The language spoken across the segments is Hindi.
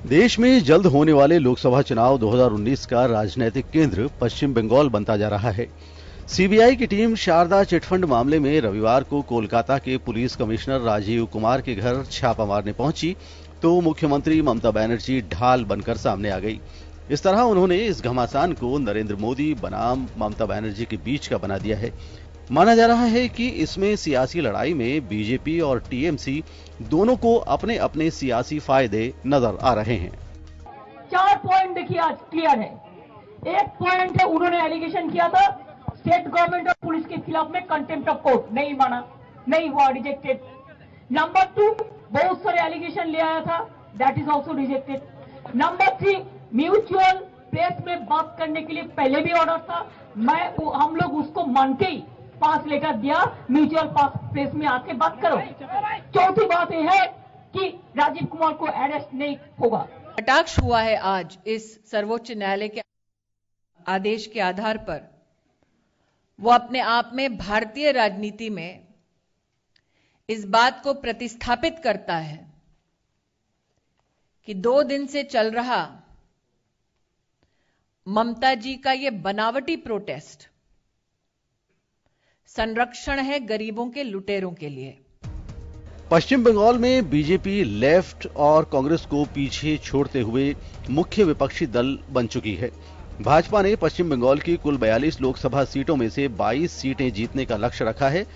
देश में जल्द होने वाले लोकसभा चुनाव 2019 का राजनीतिक केंद्र पश्चिम बंगाल बनता जा रहा है। सीबीआई की टीम शारदा चिटफंड मामले में रविवार को कोलकाता के पुलिस कमिश्नर राजीव कुमार के घर छापा मारने पहुंची तो मुख्यमंत्री ममता बनर्जी ढाल बनकर सामने आ गई। इस तरह उन्होंने इस घमासान को नरेंद्र मोदी बनाम ममता बनर्जी के बीच का बना दिया है। माना जा रहा है कि इसमें सियासी लड़ाई में बीजेपी और टीएमसी दोनों को अपने अपने सियासी फायदे नजर आ रहे हैं। 4 पॉइंट देखिए आज क्लियर है। एक पॉइंट है, उन्होंने एलिगेशन किया था स्टेट गवर्नमेंट और पुलिस के खिलाफ में कंटेम्प्ट ऑफ कोर्ट, नहीं माना, नहीं हुआ, रिजेक्टेड। नंबर 2, बहुत सारे एलिगेशन ले आया था, that is also rejected. Number 3, mutual press में बात करने के लिए पहले भी ऑर्डर था, हम लोग उसको मान के ही पास लेटर दिया, म्यूचुअल पास प्रेस में आके बात करो। चौथी बात यह है कि राजीव कुमार को अरेस्ट नहीं होगा। कटाक्ष हुआ है आज इस सर्वोच्च न्यायालय के आदेश के आधार पर। वो अपने आप में भारतीय राजनीति में इस बात को प्रतिस्थापित करता है कि 2 दिन से चल रहा ममता जी का ये बनावटी प्रोटेस्ट संरक्षण है गरीबों के लुटेरों के लिए। पश्चिम बंगाल में बीजेपी लेफ्ट और कांग्रेस को पीछे छोड़ते हुए मुख्य विपक्षी दल बन चुकी है। भाजपा ने पश्चिम बंगाल की कुल 42 लोकसभा सीटों में से 22 सीटें जीतने का लक्ष्य रखा है।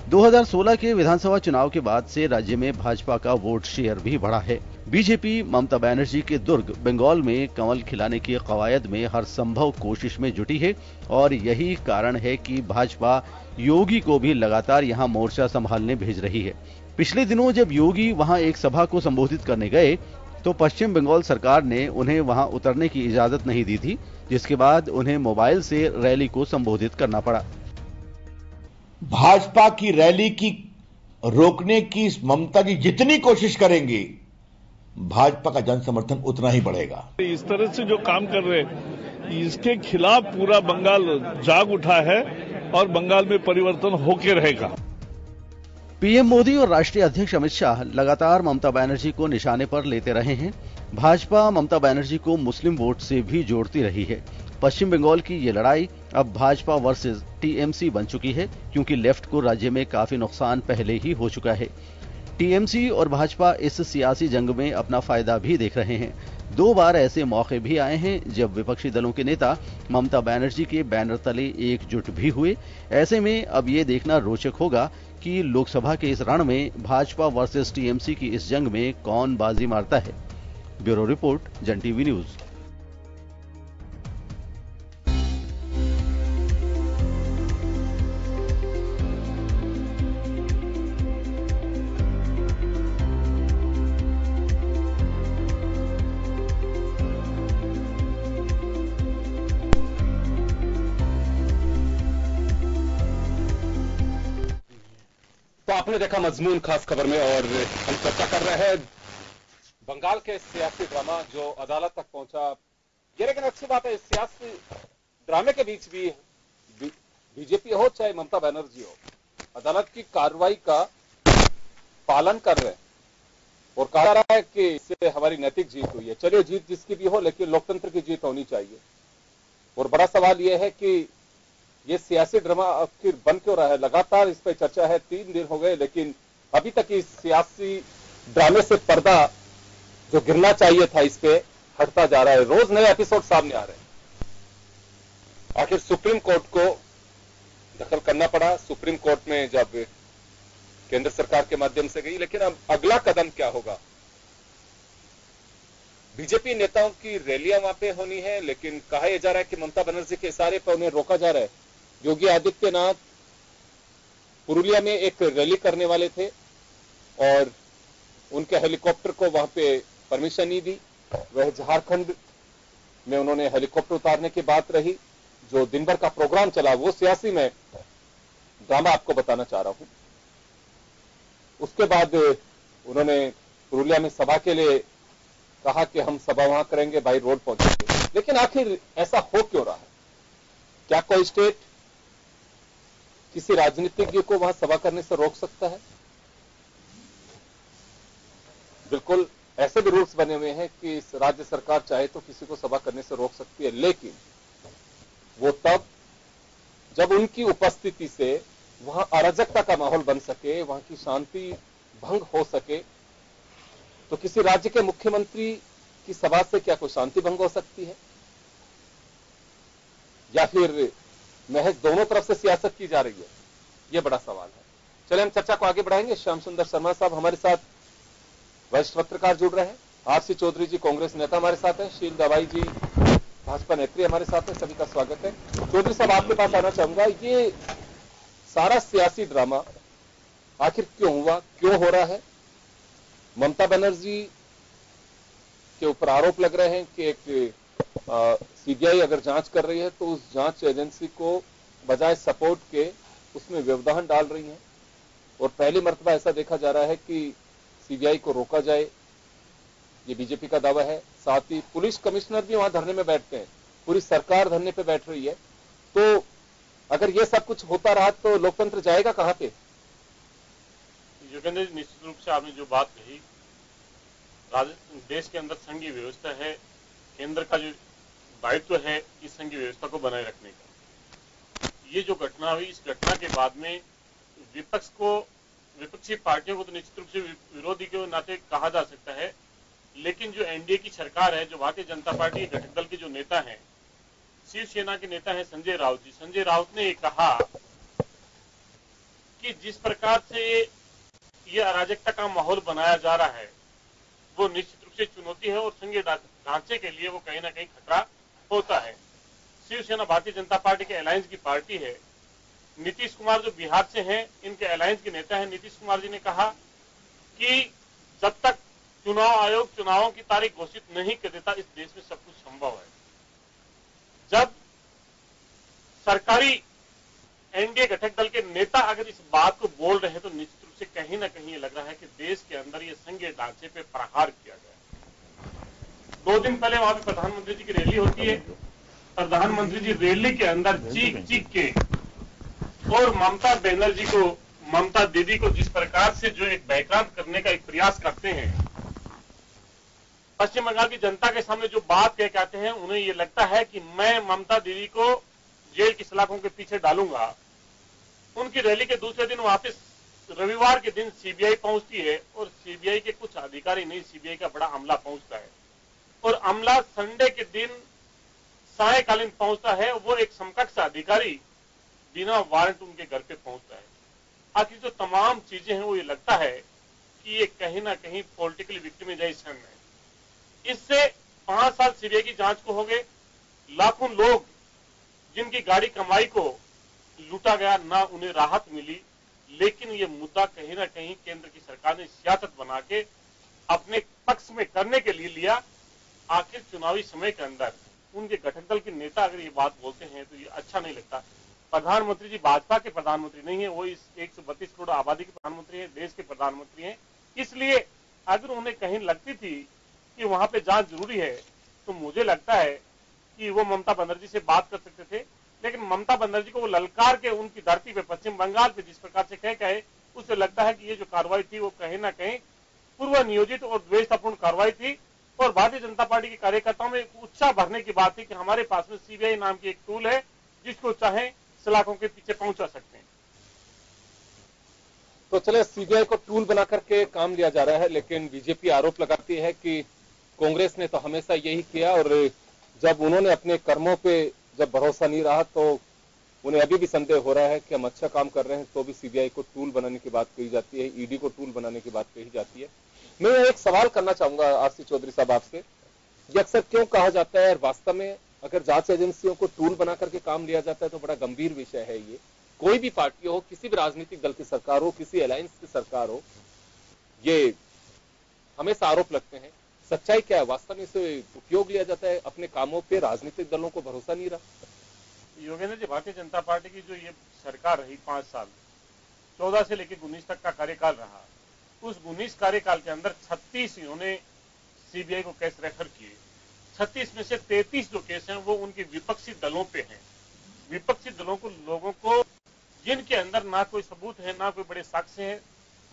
2016 के विधानसभा चुनाव के बाद से राज्य में भाजपा का वोट शेयर भी बढ़ा है। बीजेपी ममता बनर्जी के दुर्ग बंगाल में कमल खिलाने की कवायद में हर संभव कोशिश में जुटी है और यही कारण है कि भाजपा योगी को भी लगातार यहां मोर्चा संभालने भेज रही है। पिछले दिनों जब योगी वहां एक सभा को संबोधित करने गए तो पश्चिम बंगाल सरकार ने उन्हें वहां उतरने की इजाजत नहीं दी थी, जिसके बाद उन्हें मोबाइल से रैली को संबोधित करना पड़ा। भाजपा की रैली की रोकने की ममता जी जितनी कोशिश करेंगी, भाजपा का जन समर्थन उतना ही बढ़ेगा। इस तरह से जो काम कर रहे हैं इसके खिलाफ पूरा बंगाल जाग उठा है और बंगाल में परिवर्तन होके रहेगा। पीएम मोदी और राष्ट्रीय अध्यक्ष अमित शाह लगातार ममता बनर्जी को निशाने पर लेते रहे हैं। भाजपा ममता बनर्जी को मुस्लिम वोट से भी जोड़ती रही है। पश्चिम बंगाल की ये लड़ाई अब भाजपा वर्सेस टीएमसी बन चुकी है, क्योंकि लेफ्ट को राज्य में काफी नुकसान पहले ही हो चुका है। टीएमसी और भाजपा इस सियासी जंग में अपना फायदा भी देख रहे हैं। 2 बार ऐसे मौके भी आए हैं जब विपक्षी दलों के नेता ममता बनर्जी के बैनर तले एकजुट भी हुए। ऐसे में अब ये देखना रोचक होगा कि लोकसभा के इस रण में भाजपा वर्सेस टीएमसी की इस जंग में कौन बाजी मारता है। ब्यूरो रिपोर्ट, जन टीवी न्यूज। तो आपने देखा मजमून खास खबर में, और हम चर्चा कर रहे हैं बंगाल के सियासी ड्रामा जो अदालत तक पहुंचा। ये लेकिन अच्छी बात है, इस सियासी ड्रामे के बीच भी बीजेपी हो चाहे ममता बनर्जी हो, अदालत की कार्रवाई का पालन कर रहे हैं और कहा जा रहा है कि इससे हमारी नैतिक जीत हुई है। चलिए, जीत जिसकी भी हो, लेकिन लोकतंत्र की जीत होनी चाहिए। और बड़ा सवाल यह है कि ये सियासी ड्रामा आखिर बन क्यों रहा है? लगातार इस पर चर्चा है, 3 दिन हो गए, लेकिन अभी तक इस सियासी ड्रामे से पर्दा जो गिरना चाहिए था इस पे हटता जा रहा है। रोज नए एपिसोड सामने आ रहे हैं। आखिर सुप्रीम कोर्ट को दखल करना पड़ा। सुप्रीम कोर्ट में जब केंद्र सरकार के माध्यम से गई, लेकिन अब अगला कदम क्या होगा? बीजेपी नेताओं की रैलियां वहां पे होनी है, लेकिन कहा यह जा रहा है कि ममता बनर्जी के इशारे पर उन्हें रोका जा रहा है। योगी आदित्यनाथ पुरुलिया में एक रैली करने वाले थे और उनके हेलीकॉप्टर को वहां पे परमिशन नहीं दी। वह झारखंड में उन्होंने हेलीकॉप्टर उतारने की बात रही। जो दिन भर का प्रोग्राम चला वो सियासी में ड्रामा आपको बताना चाह रहा हूं। उसके बाद उन्होंने पुरुलिया में सभा के लिए कहा कि हम सभा वहां करेंगे, बाई रोड पहुंचेंगे। लेकिन आखिर ऐसा हो क्यों रहा है? क्या कोई स्टेट किसी राजनीतिज्ञ को वहां सभा करने से रोक सकता है? बिल्कुल ऐसे भी रूल्स बने हुए हैं कि राज्य सरकार चाहे तो किसी को सभा करने से रोक सकती है, लेकिन वो तब जब उनकी उपस्थिति से वहां अराजकता का माहौल बन सके, वहां की शांति भंग हो सके। तो किसी राज्य के मुख्यमंत्री की सभा से क्या कोई शांति भंग हो सकती है, या फिर महज दोनों तरफ से सियासत की जा रही है? यह बड़ा सवाल है। चलिए हम चर्चा को आगे बढ़ाएंगे। श्याम सुंदर शर्मा साहब हमारे साथ वरिष्ठ पत्रकार जुड़ रहे हैं, आरसी चौधरी जी कांग्रेस नेता हमारे साथ हैं, शील दवाई जी भाजपा नेत्री हमारे साथ हैं। सभी का स्वागत है। चौधरी साहब आपके पास आना चाहूंगा, ये सारा सियासी ड्रामा आखिर क्यों हुआ, क्यों हो रहा है? ममता बनर्जी के ऊपर आरोप लग रहे हैं कि एक सीबीआई अगर जांच कर रही है तो उस जांच एजेंसी को बजाय सपोर्ट के उसमें व्यवधान डाल रही है, और पहली मर्तबा ऐसा देखा जा रहा है कि सीबीआई को रोका जाए, ये बीजेपी का दावा है। साथ ही पुलिस कमिश्नर भी वहां धरने में बैठते हैं, पूरी सरकार धरने पे बैठ रही है। तो अगर ये सब कुछ होता रहा तो लोकतंत्र जाएगा कहां पे? योगेंद्र जी, निश्चित रूप से आपने जो बात कही, देश के अंदर संघीय व्यवस्था है, केंद्र का जो दायित्व है इस संघीय व्यवस्था को बनाए रखने का। ये जो घटना हुई, इस घटना के बाद में विपक्षी पार्टियों को तो निश्चित रूप से विरोधी के नाते कहा जा सकता है, लेकिन जो एनडीए की सरकार है, जो भारतीय जनता पार्टी घटक दल के जो नेता हैं, शिवसेना के नेता हैं संजय राउत जी, संजय राउत ने कहा कि जिस प्रकार से ये अराजकता का माहौल बनाया जा रहा है वो निश्चित रूप से चुनौती है, और संघीय ढांचे के लिए वो कहीं ना कहीं खतरा होता है। शिवसेना भारतीय जनता पार्टी के अलायंस की पार्टी है। नीतीश कुमार जो बिहार से हैं, इनके अलायंस के नेता हैं। नीतीश कुमार जी ने कहा कि जब तक चुनाव आयोग चुनावों की तारीख घोषित नहीं कर देता, इस देश में सब कुछ संभव है। जब सरकारी एनडीए घटक दल के नेता अगर इस बात को बोल रहे हैं तो निश्चित रूप से कहीं ना कहीं ये लग रहा है कि देश के अंदर ये संघीय ढांचे पे प्रहार किया गया। 2 दिन पहले वहां पे प्रधानमंत्री जी की रैली होती है, प्रधानमंत्री जी रैली के अंदर चीख चीख के और ममता दीदी को जिस प्रकार से जो एक भयभ्रांत करने का एक प्रयास करते हैं, पश्चिम बंगाल की जनता के सामने जो बात कह के आते हैं, उन्हें ये लगता है कि मैं ममता दीदी को जेल की सलाखों के पीछे डालूंगा। उनकी रैली के दूसरे दिन वापस रविवार के दिन सीबीआई पहुंचती है, और सीबीआई के कुछ अधिकारी नहीं, सीबीआई का बड़ा अमला पहुंचता है, और अमला संडे के दिन सायकालीन पहुंचता है। वो एक समकक्ष अधिकारी बिना वारंट उनके घर पे पहुंचता है। आखिर जो तमाम चीजें हैं वो ये लगता है कि ये कहीं ना कहीं पॉलिटिकल विक्टिमाइजेशन है। इससे 5 साल सीबीआई की जांच को हो गए, लाखों लोग जिनकी गाड़ी कमाई को लूटा गया, ना उन्हें राहत मिली। लेकिन ये मुद्दा कहीं ना कहीं केंद्र की सरकार ने सियासत बना के अपने पक्ष में करने के लिए लिया। आखिर चुनावी समय के अंदर उनके घटक दल के नेता अगर ये बात बोलते हैं तो ये अच्छा नहीं लगता। प्रधानमंत्री जी भाजपा के प्रधानमंत्री नहीं है, वो इस 132 करोड़ आबादी के प्रधानमंत्री है, देश के प्रधानमंत्री हैं। इसलिए अगर उन्हें कहीं लगती थी कि वहां पे जांच जरूरी है तो मुझे लगता है कि वो ममता बनर्जी से बात कर सकते थे। लेकिन ममता बनर्जी को वो ललकार के उनकी धरती पे, पश्चिम बंगाल पे जिस प्रकार से कहे, उससे लगता है कि ये जो कार्रवाई थी वो कहीं ना कहीं पूर्व नियोजित और द्वेषपूर्ण कार्रवाई थी, और भारतीय जनता पार्टी के कार्यकर्ताओं में उत्साह भरने की बात थी कि हमारे पास में सीबीआई नाम की एक टूल है जिसको चाहे सलाखों के पीछे पहुंचा सकते हैं। तो चले, सीबीआई को टूल बना करके काम लिया जा रहा है, लेकिन बीजेपी आरोप लगाती है कि कांग्रेस ने तो हमेशा यही किया, और जब उन्होंने अपने कर्मों पे जब भरोसा नहीं रहा तो उन्हें अभी भी संदेह हो रहा है कि हम अच्छा काम कर रहे हैं, तो भी सीबीआई को टूल बनाने की बात कही जाती है, ईडी को टूल बनाने की बात कही जाती है। मैं एक सवाल करना चाहूंगा आरसी चौधरी साहब आपसे, ये अक्सर क्यों कहा जाता है, और वास्तव में अगर जांच एजेंसियों को टूल बना करके काम लिया जाता है तो बड़ा गंभीर विषय है ये। कोई भी पार्टी हो, किसी भी राजनीतिक दल की सरकार हो, किसी अलायंस की सरकार हो, ये हमेशा आरोप लगते हैं। सच्चाई क्या है? वास्तव में इसे उपयोग लिया जाता है अपने कामों पे, राजनीतिक दलों को भरोसा नहीं रहा। योगेंद्र जी, भारतीय जनता पार्टी की जो ये सरकार रही 5 साल, 14 से लेकर 19 तक का कार्यकाल रहा, उस 19 कार्यकाल के अंदर 36 इन्होंने सीबीआई को केस रेफर किए। 36 में से 33 जो केस हैं वो उनके विपक्षी दलों पे हैं। विपक्षी दलों को, लोगों को जिनके अंदर ना कोई सबूत है, ना कोई बड़े साक्ष्य हैं,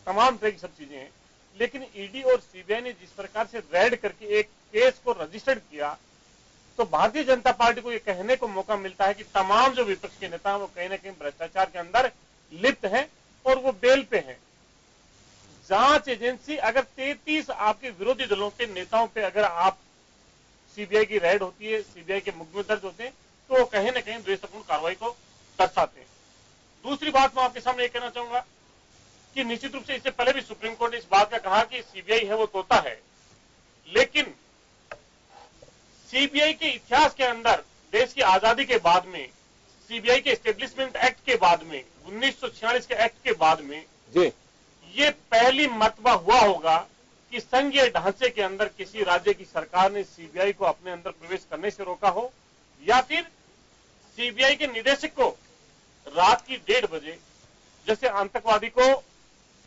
तमाम तरह की सब चीजें हैं, लेकिन ईडी और सीबीआई ने जिस प्रकार से रेड करके एक केस को रजिस्टर्ड किया, तो भारतीय जनता पार्टी को यह कहने को मौका मिलता है कि तमाम जो विपक्ष के नेता हैं वो कहीं ना कहीं भ्रष्टाचार के अंदर लिप्त हैं और वो बेल पे हैं। जांच एजेंसी अगर 33 आपके विरोधी दलों के नेताओं पे अगर आप सीबीआई की रेड होती है, सीबीआई के मुकदमे दर्ज होते हैं, तो वो कहीं ना कहीं द्वेषपूर्ण कार्रवाई को दर्शाते हैं। दूसरी बात मैं आपके सामने ये कहना चाहूंगा कि निश्चित रूप से इससे पहले भी सुप्रीम कोर्ट ने इस बात का कहा कि सीबीआई है वो तोता है, लेकिन सीबीआई के इतिहास के अंदर देश की आजादी के बाद में, सीबीआई के एस्टेब्लिशमेंट एक्ट के बाद में, 1946 के एक्ट के बाद में जी ये पहली मर्तबा हुआ होगा कि संघीय ढांचे के अंदर किसी राज्य की सरकार ने सीबीआई को अपने अंदर प्रवेश करने से रोका हो, या फिर सीबीआई के निदेशक को रात की 1:30 बजे जैसे आतंकवादी को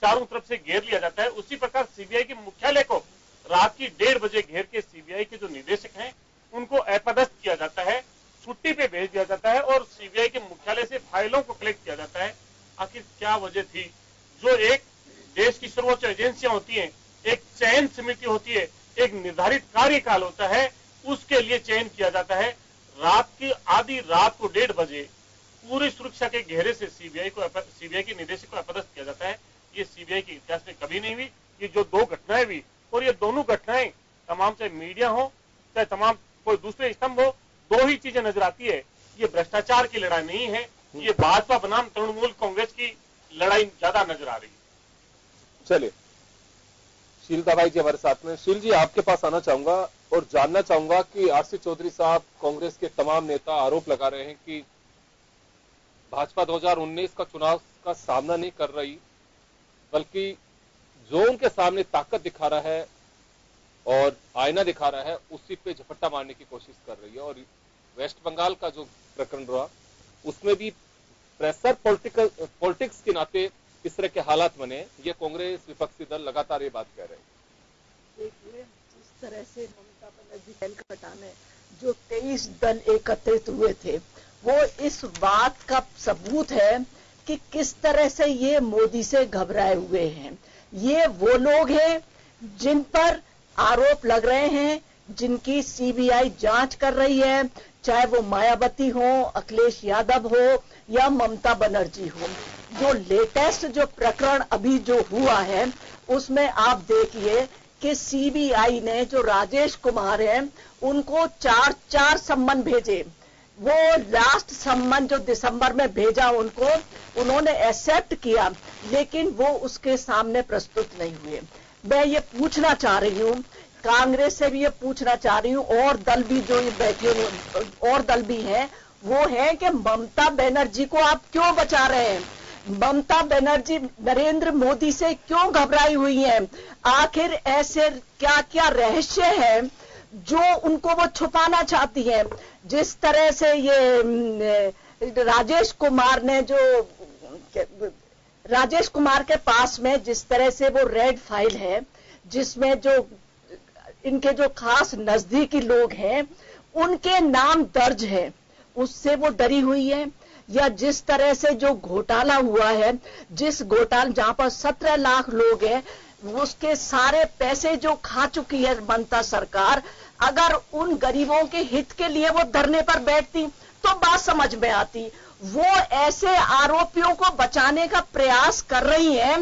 चारों तरफ से घेर लिया जाता है, उसी प्रकार सीबीआई के मुख्यालय को रात की 1:30 बजे घेर के सीबीआई के जो निदेशक हैं उनको अपदस्थ किया जाता है, छुट्टी पे भेज दिया जाता है और सीबीआई के मुख्यालय से फाइलों को कलेक्ट किया जाता है। आखिर क्या वजह थी? जो एक देश की सर्वोच्च एजेंसियां होती हैं, एक चयन समिति होती है, एक निर्धारित कार्यकाल होता है, उसके लिए चयन किया जाता है। रात की आधी रात को 1:30 बजे पूरी सुरक्षा के घेरे से सीबीआई के निदेशक को अपदस्थ किया जाता है। ये सीबीआई के इतिहास में कभी नहीं हुई। ये जो दो घटनाएं हुई, और ये दोनों घटनाएं तमाम, चाहे मीडिया हो चाहे तमाम कोई दूसरे स्तंभ हो, दो ही चीजें नजर आती है। ये भ्रष्टाचार की लड़ाई नहीं है, ये भाजपा बनाम तृणमूल कांग्रेस की लड़ाई ज्यादा नजर आ रही है। चलिए, शीलता भाई जी हमारे साथ में। शील जी, आपके पास आना चाहूंगा और जानना चाहूंगा कि आरसी चौधरी साहब, कांग्रेस के तमाम नेता आरोप लगा रहे हैं कि भाजपा 2019 का चुनाव का सामना नहीं कर रही, बल्कि जो उनके सामने ताकत दिखा रहा है और आईना दिखा रहा है, उसी पे झपट्टा मारने की कोशिश कर रही है। और वेस्ट बंगाल का जो प्रकरण रहा, उसमें भी प्रेशर पॉलिटिक्स के नाते इस तरह के हालात बने। ये कांग्रेस विपक्षी दल लगातार ये बात कह रहे हैं। देखिए, जिस तरह से ममता बनर्जी कलकत्ता में जो 23 दल एकत्रित हुए थे, वो इस बात का सबूत है कि किस तरह से ये मोदी से घबराए हुए हैं। ये वो लोग हैं जिन पर आरोप लग रहे हैं, जिनकी सीबीआई जांच कर रही है, चाहे वो मायावती हो, अखिलेश यादव हो या ममता बनर्जी हो। जो लेटेस्ट जो प्रकरण अभी जो हुआ है, उसमें आप देखिए कि सीबीआई ने जो राजेश कुमार हैं, उनको 4 सम्मन भेजे। वो लास्ट सम्मन जो दिसंबर में भेजा उनको, उन्होंने एक्सेप्ट किया, लेकिन वो उसके सामने प्रस्तुत नहीं हुए। मैं ये पूछना चाह रही हूँ, कांग्रेस से भी ये पूछना चाह रही हूँ, और दल भी जो ये बैठे हुए और दल भी हैं, वो है कि ममता बनर्जी को आप क्यों बचा रहे हैं? ममता बनर्जी नरेंद्र मोदी से क्यों घबराई हुई हैं? आखिर ऐसे क्या क्या रहस्य है जो उनको वो छुपाना चाहती हैं? जिस तरह से ये राजेश कुमार ने जो राजेश कुमार के पास में जिस तरह से वो रेड फाइल है, जिसमें जो इनके जो खास नजदीकी लोग हैं उनके नाम दर्ज है, उससे वो डरी हुई है। या जिस तरह से जो घोटाला हुआ है, जिस घोटाला जहां पर 17 लाख लोग हैं, उसके सारे पैसे जो खा चुकी है ममता सरकार, अगर उन गरीबों के हित के लिए वो धरने पर बैठती तो बात समझ में आती। वो ऐसे आरोपियों को बचाने का प्रयास कर रही हैं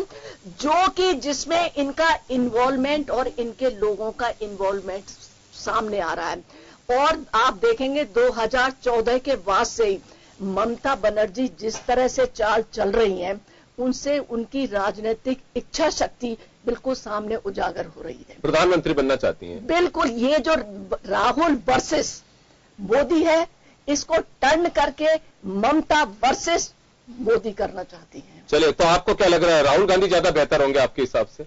जो कि जिसमें इनका इन्वॉल्वमेंट और इनके लोगों का इन्वॉल्वमेंट सामने आ रहा है। और आप देखेंगे 2014 के बाद से ही ममता बनर्जी जिस तरह से चाल चल रही हैं, उनसे उनकी राजनीतिक इच्छा शक्ति बिल्कुल सामने उजागर हो रही है। प्रधानमंत्री बनना चाहती हैं। बिल्कुल, ये जो राहुल वर्सेस मोदी है, इसको टर्न करके ममता वर्सेस मोदी करना चाहती हैं। चलिए, तो आपको क्या लग रहा है, राहुल गांधी ज्यादा बेहतर होंगे आपके हिसाब से?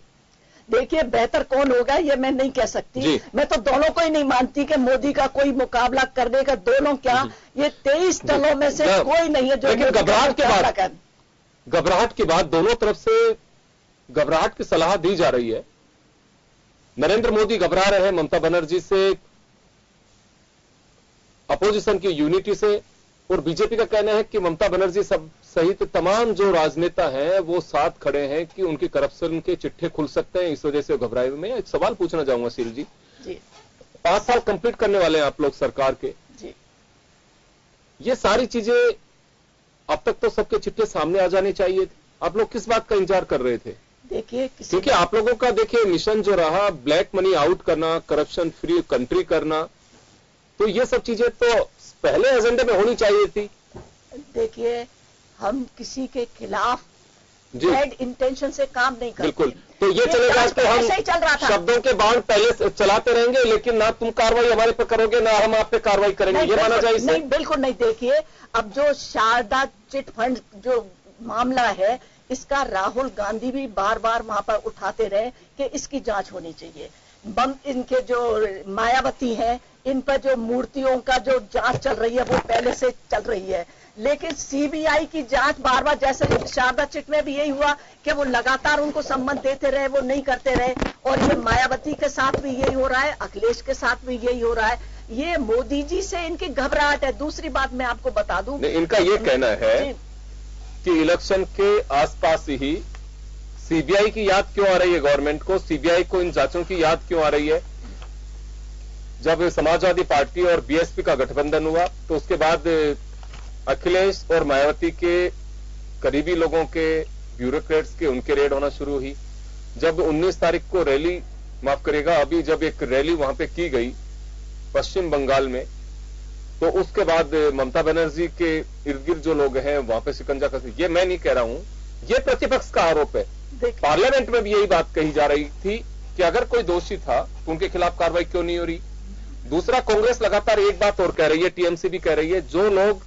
देखिए, बेहतर कौन होगा ये मैं नहीं कह सकती। मैं तो दोनों को ही नहीं मानती कि मोदी का कोई मुकाबला करने का। दोनों क्या, ये 23 दलों में से कोई नहीं है जो घबराहट के बाद दोनों तरफ से घबराहट की सलाह दी जा रही है। नरेंद्र मोदी घबरा रहे हैं ममता बनर्जी से, अपोजिशन की यूनिटी से, और बीजेपी का कहना है कि ममता बनर्जी सब सहित तमाम जो राजनेता हैं वो साथ खड़े हैं कि उनकी करप्शन के चिट्ठे खुल सकते हैं, इस वजह से वो घबराए हुए। मैं एक सवाल पूछना चाहूंगा सील जी, 5 साल कंप्लीट करने वाले हैं आप लोग सरकार के जी। ये सारी चीजें अब तक तो सबके चिट्ठे सामने आ जाने चाहिए थे, आप लोग किस बात का इंतजार कर रहे थे? देखिए क्योंकि आप लोगों का देखिए मिशन जो रहा ब्लैक मनी आउट करना, करप्शन फ्री कंट्री करना, तो ये सब चीजें तो पहले एजेंडे में होनी चाहिए थी। देखिए हम किसी के खिलाफ बैड इंटेंशन से काम नहीं करते। बिल्कुल, तो ये चलेगा कि हम ही चल रहा था। शब्दों के बाण पहले चलाते रहेंगे, लेकिन ना तुम कार्रवाई हमारे पे करोगे ना हम आप पे कार्रवाई करेंगे, ये माना जाए? नहीं, बिल्कुल नहीं। देखिए अब जो शारदा चिट फंड जो मामला है, इसका राहुल गांधी भी बार बार वहां पर उठाते रहे कि इसकी जांच होनी चाहिए। इनके जो मायावती हैं, इन पर जो मूर्तियों का जो जांच चल रही है वो पहले से चल रही है, लेकिन सीबीआई की जांच बार बार, जैसे शारदा चिट में भी यही हुआ कि वो लगातार उनको सम्मन देते रहे, वो नहीं करते रहे। और ये मायावती के साथ भी यही हो रहा है, अखिलेश के साथ भी यही हो रहा है। ये मोदी जी से इनकी घबराहट है। दूसरी बात मैं आपको बता दूं, इनका ये कहना है कि इलेक्शन के आसपास ही सीबीआई की याद क्यों आ रही है गवर्नमेंट को, सीबीआई को इन जांचों की याद क्यों आ रही है? जब समाजवादी पार्टी और बीएसपी का गठबंधन हुआ तो उसके बाद अखिलेश और मायावती के करीबी लोगों के, ब्यूरोक्रेट्स के, उनके रेड होना शुरू हुई। जब 19 तारीख को रैली, माफ करिएगा, अभी जब एक रैली वहां पे की गई पश्चिम बंगाल में, तो उसके बाद ममता बनर्जी के इर्द गिर्द जो लोग हैं वहां पे शिकंजा कसी। ये मैं नहीं कह रहा हूं, ये प्रतिपक्ष का आरोप है। पार्लियामेंट में भी यही बात कही जा रही थी कि अगर कोई दोषी था तो उनके खिलाफ कार्रवाई क्यों नहीं हो रही। दूसरा, कांग्रेस लगातार एक बात और कह रही है, टीएमसी भी कह रही है, जो लोग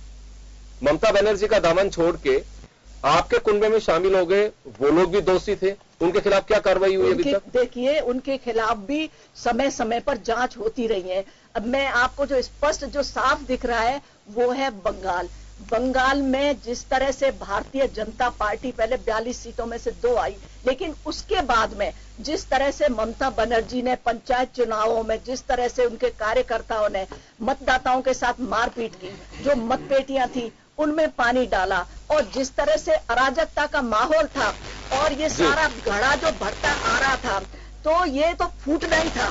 ममता बनर्जी का दामन छोड़ के आपके कुंबे में शामिल हो गए वो लोग भी दोषी थे, उनके खिलाफ क्या कार्रवाई हुई अभी तक? देखिए उनके खिलाफ भी समय समय पर जांच होती रही है। अब मैं आपको जो स्पष्ट, जो साफ दिख रहा है वो है बंगाल में जिस तरह से भारतीय जनता पार्टी पहले 42 सीटों में से 2 आई, लेकिन उसके बाद में जिस तरह से ममता बनर्जी ने पंचायत चुनावों में, जिस तरह से उनके कार्यकर्ताओं ने मतदाताओं के साथ मारपीट की, जो मतपेटियां थी उनमें पानी डाला, और जिस तरह से अराजकता का माहौल था और ये सारा घड़ा जो भरता आ रहा था, तो ये तो फूटना ही था।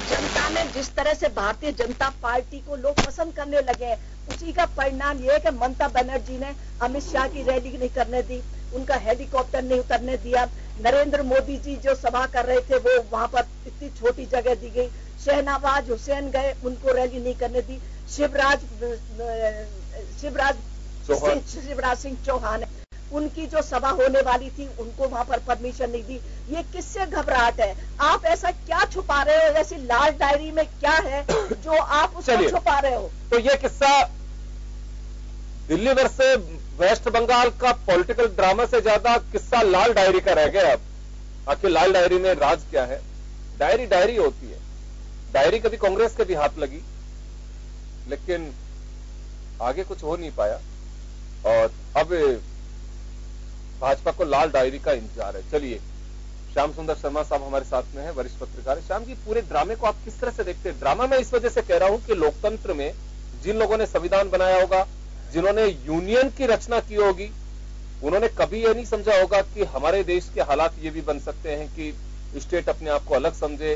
जनता ने जिस तरह से भारतीय जनता पार्टी को लोग पसंद करने लगे, उसी का परिणाम ये है कि ममता बनर्जी ने अमित शाह की रैली नहीं करने दी, उनका हेलीकॉप्टर नहीं उतरने दिया, नरेंद्र मोदी जी जो सभा कर रहे थे वो वहां पर इतनी छोटी जगह दी गई, शहनवाज हुसैन गए, उनको रैली नहीं करने दी, शिवराज सिंह चौहान उनकी जो सभा होने वाली थी उनको वहां पर परमिशन नहीं दी। ये किससे घबराहट है? आप ऐसा क्या छुपा रहे हो? ऐसी लाल डायरी में क्या है जो आप उसको छुपा रहे हो? तो ये किस्सा दिल्ली वर्सेस वेस्ट बंगाल का पॉलिटिकल ड्रामा से ज्यादा किस्सा लाल डायरी का रह गया। अब आखिर लाल डायरी में राज क्या है? डायरी होती है, डायरी कभी कांग्रेस के भी हाथ लगी लेकिन आगे कुछ हो नहीं पाया, और अब भाजपा को लाल डायरी का इंतजार है। चलिए, श्याम सुंदर शर्मा साहब हमारे साथ में है, वरिष्ठ पत्रकार है। श्याम जी, पूरे ड्रामे को आप किस तरह से देखते हैं? ड्रामा मैं इस वजह से कह रहा हूं कि लोकतंत्र में जिन लोगों ने संविधान बनाया होगा, जिन्होंने यूनियन की रचना की होगी, उन्होंने कभी यह नहीं समझा होगा कि हमारे देश के हालात ये भी बन सकते हैं कि स्टेट अपने आप को अलग समझे,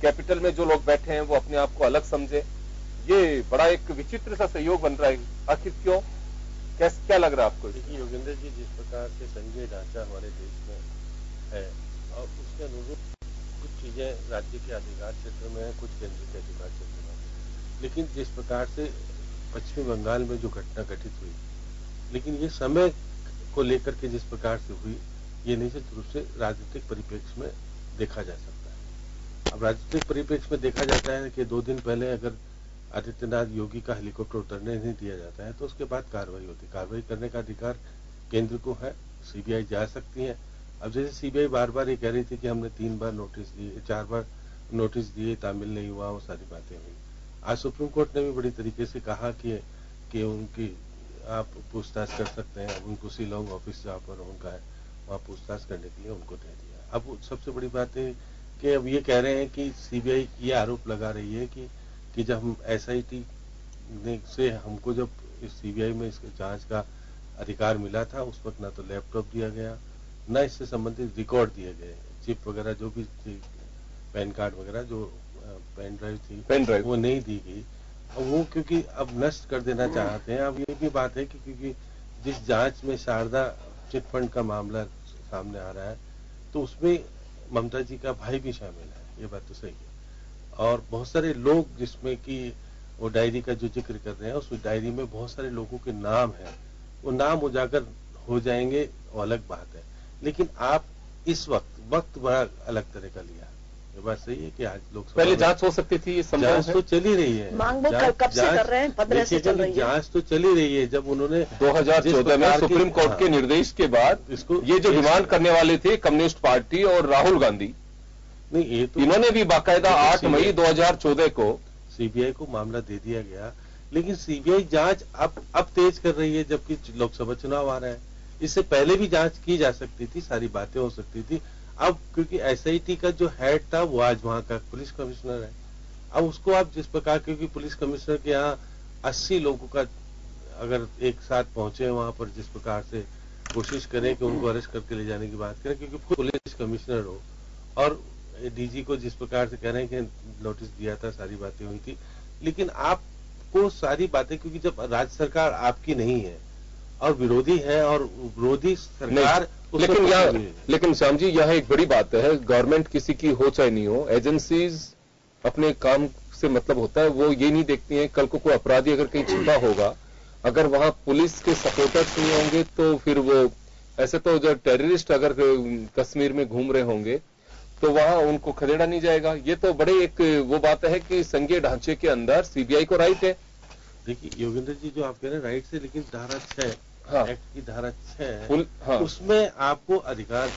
कैपिटल में जो लोग बैठे हैं वो अपने आप को अलग समझे। ये बड़ा एक विचित्र सा सहयोग बन रहा है, आखिर क्यों? क्या लग रहा है आपको? देखिए योगेंद्र जी, जिस प्रकार से संघीय ढांचा हमारे देश में है और उसके अनुरूप कुछ चीजें राज्य के अधिकार क्षेत्र में है, कुछ केंद्र के अधिकार क्षेत्र में, लेकिन जिस प्रकार से पश्चिमी बंगाल में जो घटना घटित हुई, लेकिन ये समय को लेकर के जिस प्रकार से हुई, ये निश्चित रूप से राजनीतिक परिप्रेक्ष्य में देखा जा सकता है। अब राजनीतिक परिप्रेक्ष्य में देखा जाता है कि 2 दिन पहले अगर आदित्यनाथ योगी का हेलीकॉप्टर उतरने नहीं दिया जाता है तो उसके बाद कार्रवाई होती है। कार्रवाई करने का अधिकार केंद्र को है, सीबीआई जा सकती है। अब जैसे सीबीआई बार बार ये कह रही थी कि हमने 3 बार नोटिस दिए, 4 बार नोटिस दिए, तामिल नहीं हुआ, वो सारी बातें हुई। आज सुप्रीम कोर्ट ने भी बड़ी तरीके से कहा कि उनकी आप पूछताछ कर सकते हैं, उनको शिलोंग ऑफिस जहाँ पर उनका है वहाँ पूछताछ करने के लिए उनको दे दिया। अब सबसे बड़ी बात है कि अब ये कह रहे हैं कि सीबीआई ये आरोप लगा रही है कि जब हम SIT से हमको जब इस सीबीआई में इसके जांच का अधिकार मिला था, उस वक्त ना तो लैपटॉप दिया गया, ना इससे संबंधित रिकॉर्ड दिए गए, चिप वगैरह जो भी थी, पैन कार्ड वगैरह जो पेन ड्राइव थी, वो नहीं दी गई। वो क्योंकि अब नष्ट कर देना चाहते हैं। अब ये भी बात है कि क्योंकि जिस जांच में शारदा चिटफंड का मामला सामने आ रहा है, तो उसमें ममता जी का भाई भी शामिल है, ये बात तो सही है। और बहुत सारे लोग जिसमें कि वो डायरी का जो जिक्र कर रहे हैं, उस डायरी में बहुत सारे लोगों के नाम हैं, वो नाम उजागर हो जाएंगे, वो अलग बात है। लेकिन आप इस वक्त बड़ा अलग तरह का लिया, ये बात सही है कि आज लोग पहले जांच हो सकती थी, ये संभव है? जांच तो चली रही है, मांग वो कब से कर रहे हैं, 15 से चल रही है जांच तो चली रही है। जब उन्होंने 2014 में सुप्रीम कोर्ट के निर्देश के बाद इसको ये जो डिमांड करने वाले थे कम्युनिस्ट पार्टी और राहुल गांधी, नहीं, ये तो इन्होंने भी बाकायदा 8 मई 2014 को सीबीआई को मामला दे दिया गया। लेकिन सीबीआई जांच अब तेज कर रही है, जबकि लोकसभा चुनाव आ रहा है। इससे पहले भी जांच की जा सकती थी, सारी बातें हो सकती थी। अब क्योंकि एसआईटी का जो हेड था वो आज वहां का पुलिस कमिश्नर है, अब उसको आप जिस प्रकार, क्योंकि पुलिस कमिश्नर के यहाँ 80 लोगों का अगर एक साथ पहुंचे वहां पर, जिस प्रकार से कोशिश करें कि उनको अरेस्ट करके ले जाने की बात करें, क्योंकि पुलिस कमिश्नर हो और डीजी को जिस प्रकार से कह रहे हैं कि नोटिस दिया था, सारी बातें हुई थी। लेकिन आपको सारी बातें, क्योंकि जब राज्य सरकार आपकी नहीं है और विरोधी है और विरोधी सरकार, लेकिन श्याम जी, यह एक बड़ी बात है, गवर्नमेंट किसी की हो चाहे नहीं हो, एजेंसीज अपने काम से मतलब होता है, वो ये नहीं देखती हैं कल को कोई अपराधी अगर कहीं छिपा होगा, अगर वहां पुलिस के सपोर्टर्स नहीं होंगे तो फिर वो ऐसे तो जो टेररिस्ट अगर कश्मीर में घूम रहे होंगे तो वहां उनको खदेड़ा नहीं जाएगा। ये तो बड़े एक वो बात है कि संघीय ढांचे के अंदर सीबीआई को राइट है। देखिए योगेंद्र जी, जो आप कह रहे हैं राइट से, लेकिन धारा 6 एक्ट की धारा 6 उसमें आपको अधिकार,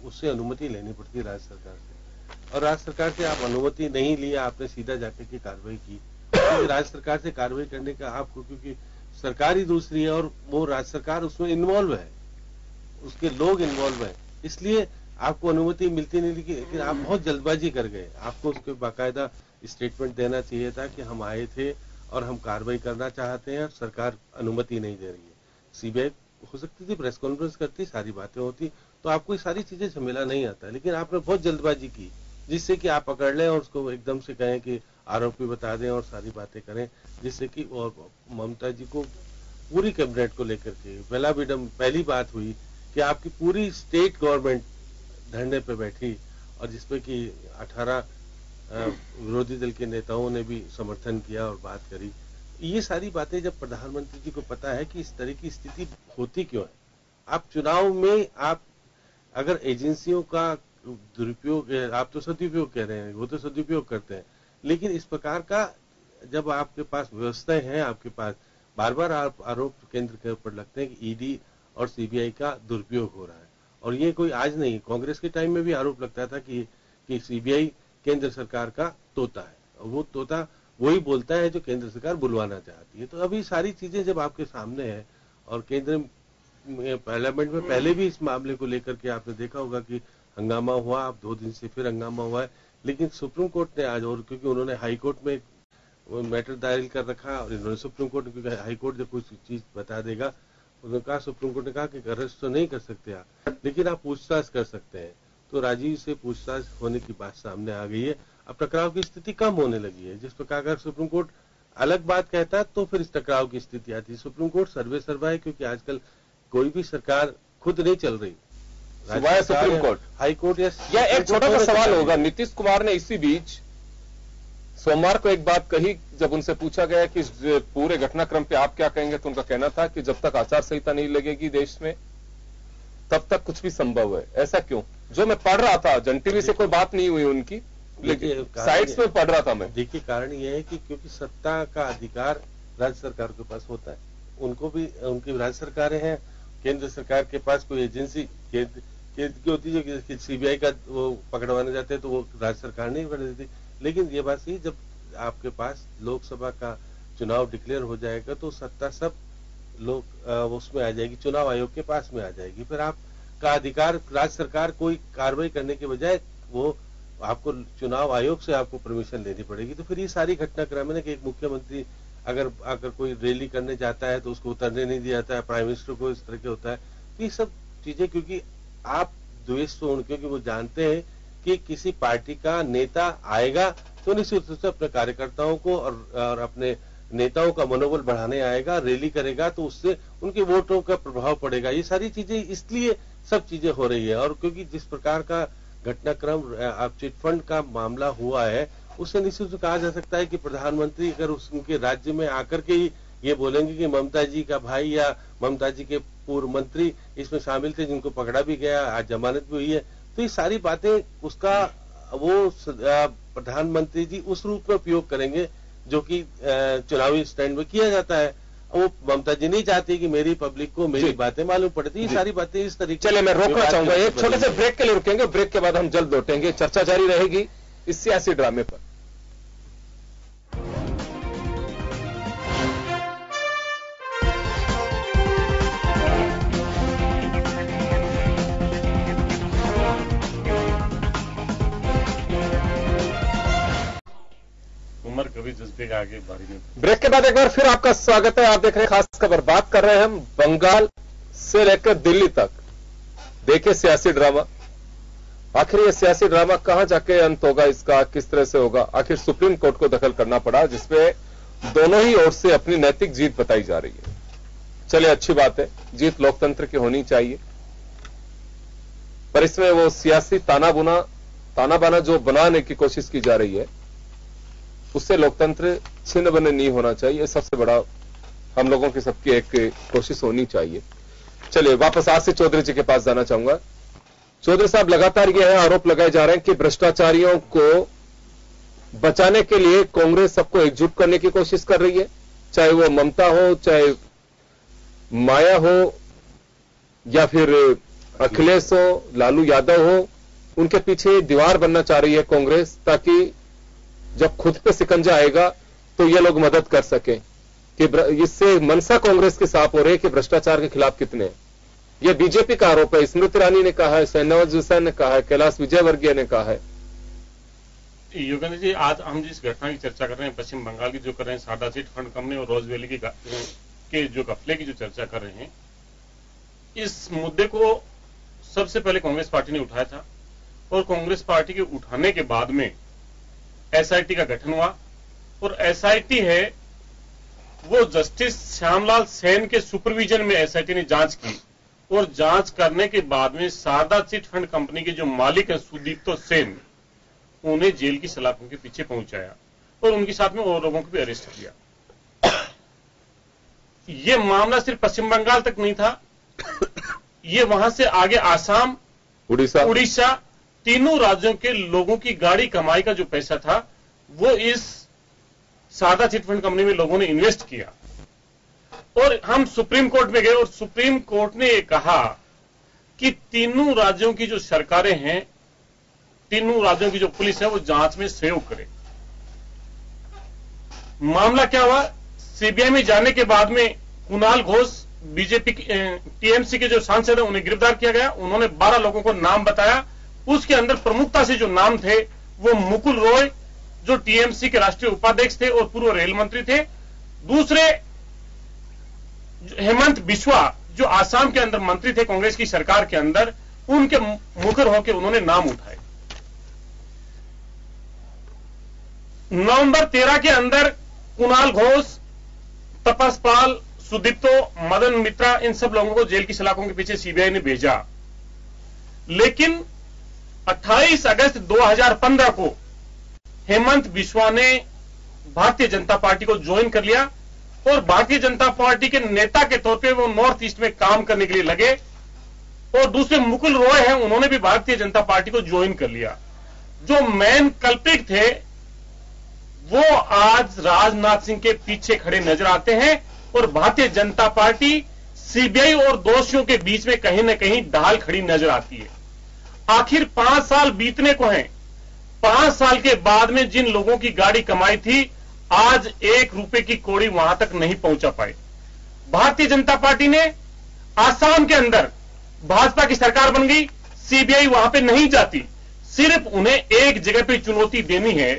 उससे अनुमति लेनी पड़ती है राज्य सरकार से, और राज्य सरकार से आप अनुमति नहीं लिया, आपने सीधा जाके की कार्रवाई की, तो राज्य सरकार से कार्रवाई करने का आपको, क्योंकि सरकार ही दूसरी है और वो राज्य सरकार उसमें इन्वॉल्व है, उसके लोग इन्वॉल्व है, इसलिए आपको अनुमति मिलती नहीं। लेकिन आप बहुत जल्दबाजी कर गए, आपको उसके बाकायदा स्टेटमेंट देना चाहिए था कि हम आए थे और हम कार्रवाई करना चाहते हैं और सरकार अनुमति नहीं दे रही है। सीबीआई हो सकती थी प्रेस कॉन्फ्रेंस करती, सारी बातें होती, तो आपको ये सारी चीजें झमेला नहीं आता। लेकिन आपने बहुत जल्दबाजी की, जिससे कि आप पकड़ लें और उसको एकदम से कहें कि आरोपी बता दें और सारी बातें करें, जिससे कि और ममता जी को पूरी कैबिनेट को लेकर के पहली बात हुई कि आपकी पूरी स्टेट गवर्नमेंट धरने पे बैठी, और जिसपे कि 18 विरोधी दल के नेताओं ने भी समर्थन किया और बात करी। ये सारी बातें जब प्रधानमंत्री जी को पता है कि इस तरह की स्थिति होती क्यों है, आप चुनाव में आप अगर एजेंसियों का दुरुपयोग, आप तो सदुपयोग कह रहे हैं, वो तो सदुपयोग करते हैं, लेकिन इस प्रकार का जब आपके पास व्यवस्थाएं हैं, आपके पास बार बार आरोप केंद्र के ऊपर लगते हैं कि ईडी और सीबीआई का दुरुपयोग हो रहा है। और ये कोई आज नहीं, कांग्रेस के टाइम में भी आरोप लगता था कि सीबीआई केंद्र सरकार का तोता है, और वो तोता वही बोलता है जो केंद्र सरकार बुलवाना चाहती है। तो अभी सारी चीजें जब आपके सामने है, और केंद्र पार्लियामेंट में पहले भी इस मामले को लेकर के आपने देखा होगा कि हंगामा हुआ, अब 2 दिन से फिर हंगामा हुआ है, लेकिन सुप्रीम कोर्ट ने आज, और क्योंकि उन्होंने हाई कोर्ट में मैटर दायर कर रखा, और इन्होंने सुप्रीम कोर्ट, क्योंकि हाई कोर्ट जब कुछ चीज बता देगा, उन्होंने कहा, सुप्रीम कोर्ट ने कहा कि अरेस्ट तो नहीं कर सकते आप, लेकिन आप पूछताछ कर सकते हैं। तो राजीव से पूछताछ होने की बात सामने आ गई है, अब टकराव की स्थिति कम होने लगी है। जिस प्रकार अगर सुप्रीम कोर्ट अलग बात कहता है तो फिर इस टकराव की स्थिति आती है। सुप्रीम कोर्ट सर्वा है, क्योंकि आजकल कोई भी सरकार खुद नहीं चल रही, सिवाय सुप्रीम कोर्ट, हाई कोर्ट। या एक छोटा सा सवाल होगा, नीतीश कुमार ने इसी बीच सोमवार को एक बात कही, जब उनसे पूछा गया कि इस पूरे घटनाक्रम पे आप क्या कहेंगे, तो उनका कहना था कि जब तक आचार संहिता नहीं लगेगी देश में तब तक कुछ भी संभव है। ऐसा क्यों? जो मैं पढ़ रहा था, जन टीवी से कोई बात नहीं हुई उनकी, लेकिन साइट्स में पढ़ रहा था मैं। देखिए कारण यह है कि क्योंकि सत्ता का अधिकार राज्य सरकार के पास होता है, उनको भी, उनकी राज्य सरकारें हैं, केंद्र सरकार के पास कोई एजेंसी केंद्र की होती है, जो सीबीआई का वो पकड़वाने जाते हैं तो वो राज्य सरकार नहीं पकड़ देती। लेकिन ये बात सही, जब आपके पास लोकसभा का चुनाव डिक्लेयर हो जाएगा तो सत्ता सब लोग उसमें आ जाएगी, चुनाव आयोग के पास में आ जाएगी, फिर आपका अधिकार, राज्य सरकार कोई कार्रवाई करने के बजाय वो आपको चुनाव आयोग से आपको परमिशन लेनी पड़ेगी। तो फिर ये सारी घटनाक्रम है ना कि एक मुख्यमंत्री अगर कोई रैली करने जाता है तो उसको उतरने नहीं दिया जाता है, प्राइम मिनिस्टर को इस तरह के होता है। तो ये सब चीजें, क्योंकि आप द्वेष तो क्योंकि वो जानते हैं कि किसी पार्टी का नेता आएगा तो निश्चित रूप से अपने कार्यकर्ताओं को और अपने नेताओं का मनोबल बढ़ाने आएगा, रैली करेगा तो उससे उनके वोटों का प्रभाव पड़ेगा। ये सारी चीजें इसलिए सब चीजें हो रही है। और क्योंकि जिस प्रकार का घटनाक्रम चिटफंड का मामला हुआ है, उससे निश्चित रूप से कहा जा सकता है कि प्रधानमंत्री अगर उनके राज्य में आकर के ही ये बोलेंगे कि ममता जी का भाई या ममता जी के पूर्व मंत्री इसमें शामिल थे, जिनको पकड़ा भी गया, आज जमानत भी हुई है, तो ये सारी बातें उसका वो प्रधानमंत्री जी उस रूप में उपयोग करेंगे जो कि चुनावी स्टैंड में किया जाता है। वो ममता जी नहीं चाहती कि मेरी पब्लिक को मेरी बातें मालूम पड़ती। ये सारी बातें इस तरीके। चलिए, मैं रोकना चाहूंगा, एक छोटे से ब्रेक के लिए रुकेंगे, ब्रेक के बाद हम जल्द लौटेंगे। चर्चा जारी रहेगी इस सियासी ड्रामे पर। उम्र कभी जज्बे का आगे बढ़ी नहीं। ब्रेक के बाद एक बार फिर आपका स्वागत है। आप देख रहे हैं खास खबर। बात कर रहे हैं हम बंगाल से लेकर दिल्ली तक। देखे सियासी ड्रामा, आखिर ये सियासी ड्रामा कहां जाके अंत होगा, इसका किस तरह से होगा। आखिर सुप्रीम कोर्ट को दखल करना पड़ा, जिसपे दोनों ही ओर से अपनी नैतिक जीत बताई जा रही है। चलिए, अच्छी बात है, जीत लोकतंत्र की होनी चाहिए, पर इसमें वो सियासी ताना बाना जो बनाने की कोशिश की जा रही है, उससे लोकतंत्र छिन्न भिन्न नहीं होना चाहिए। सबसे बड़ा हम लोगों की सबकी एक कोशिश होनी चाहिए। चलिए, वापस आरसी चौधरी जी के पास जाना चाहूंगा। चौधरी साहब, लगातार ये है आरोप लगाए जा रहे हैं कि भ्रष्टाचारियों को बचाने के लिए कांग्रेस सबको एकजुट करने की कोशिश कर रही है, चाहे वो ममता हो, चाहे माया हो, या फिर अखिलेश हो, लालू यादव हो। उनके पीछे दीवार बनना चाह रही है कांग्रेस, ताकि जब खुद पे सिकंजा आएगा तो ये लोग मदद कर सकें। कि इससे मनसा कांग्रेस के साफ हो रहे कि भ्रष्टाचार के खिलाफ कितने हैं। यह बीजेपी का आरोप है। स्मृति ईरानी ने कहा है, शहनवाज हुसैन ने कहा है, कैलाश विजयवर्गीय ने कहा है। योगेंद्र जी, आज हम जिस घटना की चर्चा कर रहे हैं, पश्चिम बंगाल की जो कर रहे हैं, सारदा चिट फंड कंपनी और रोज वैली के जो घपले की जो चर्चा कर रहे हैं, इस मुद्दे को सबसे पहले कांग्रेस पार्टी ने उठाया था। और कांग्रेस पार्टी के उठाने के बाद में एसआईटी का गठन हुआ। और एसआईटी है वो जस्टिस श्यामलाल सेन के सुपरविजन में एसआईटी ने जांच की। और जांच करने के बाद में शारदा चिट फंड कंपनी के जो मालिक है सुदीप्तो सेन, उन्हें जेल की सलाखों के पीछे पहुंचाया और उनके साथ में और लोगों को भी अरेस्ट किया। यह मामला सिर्फ पश्चिम बंगाल तक नहीं था, ये वहां से आगे आसाम, उड़ीसा, तीनों राज्यों के लोगों की गाड़ी कमाई का जो पैसा था वो इस शारदा चिट फंड कंपनी में लोगों ने इन्वेस्ट किया। और हम सुप्रीम कोर्ट में गए और सुप्रीम कोर्ट ने यह कहा कि तीनों राज्यों की जो सरकारें हैं, तीनों राज्यों की जो पुलिस है, वो जांच में सहयोग करे। मामला क्या हुआ, सीबीआई में जाने के बाद में कुणाल घोष, बीजेपी टीएमसी के जो सांसद हैं, उन्हें गिरफ्तार किया गया। उन्होंने 12 लोगों को नाम बताया। उसके अंदर प्रमुखता से जो नाम थे वो मुकुल रॉय, जो टीएमसी के राष्ट्रीय उपाध्यक्ष थे और पूर्व रेल मंत्री थे। दूसरे हेमंत बिस्वा, जो आसाम के अंदर मंत्री थे कांग्रेस की सरकार के अंदर, उनके मुखर होकर उन्होंने नाम उठाए। नवंबर 13 के अंदर कुणाल घोष, तपस पाल, सुदीप्तो, मदन मित्रा, इन सब लोगों को जेल की सलाखों के पीछे सीबीआई ने भेजा। लेकिन 28 अगस्त 2015 को हेमंत बिस्वा ने भारतीय जनता पार्टी को ज्वाइन कर लिया और भारतीय जनता पार्टी के नेता के तौर पे वो नॉर्थ ईस्ट में काम करने के लिए लगे। और दूसरे मुकुल रॉय हैं, उन्होंने भी भारतीय जनता पार्टी को ज्वाइन कर लिया। जो मेन कल्प्रिट थे वो आज राजनाथ सिंह के पीछे खड़े नजर आते हैं और भारतीय जनता पार्टी सीबीआई और दोषियों के बीच में कहीं ना कहीं ढाल खड़ी नजर आती है। आखिर 5 साल बीतने को हैं, 5 साल के बाद में जिन लोगों की गाड़ी कमाई थी, आज 1 रुपए की कौड़ी वहां तक नहीं पहुंचा पाए। भारतीय जनता पार्टी ने आसाम के अंदर भाजपा की सरकार बन गई, सीबीआई वहां पे नहीं जाती, सिर्फ उन्हें एक जगह पे चुनौती देनी है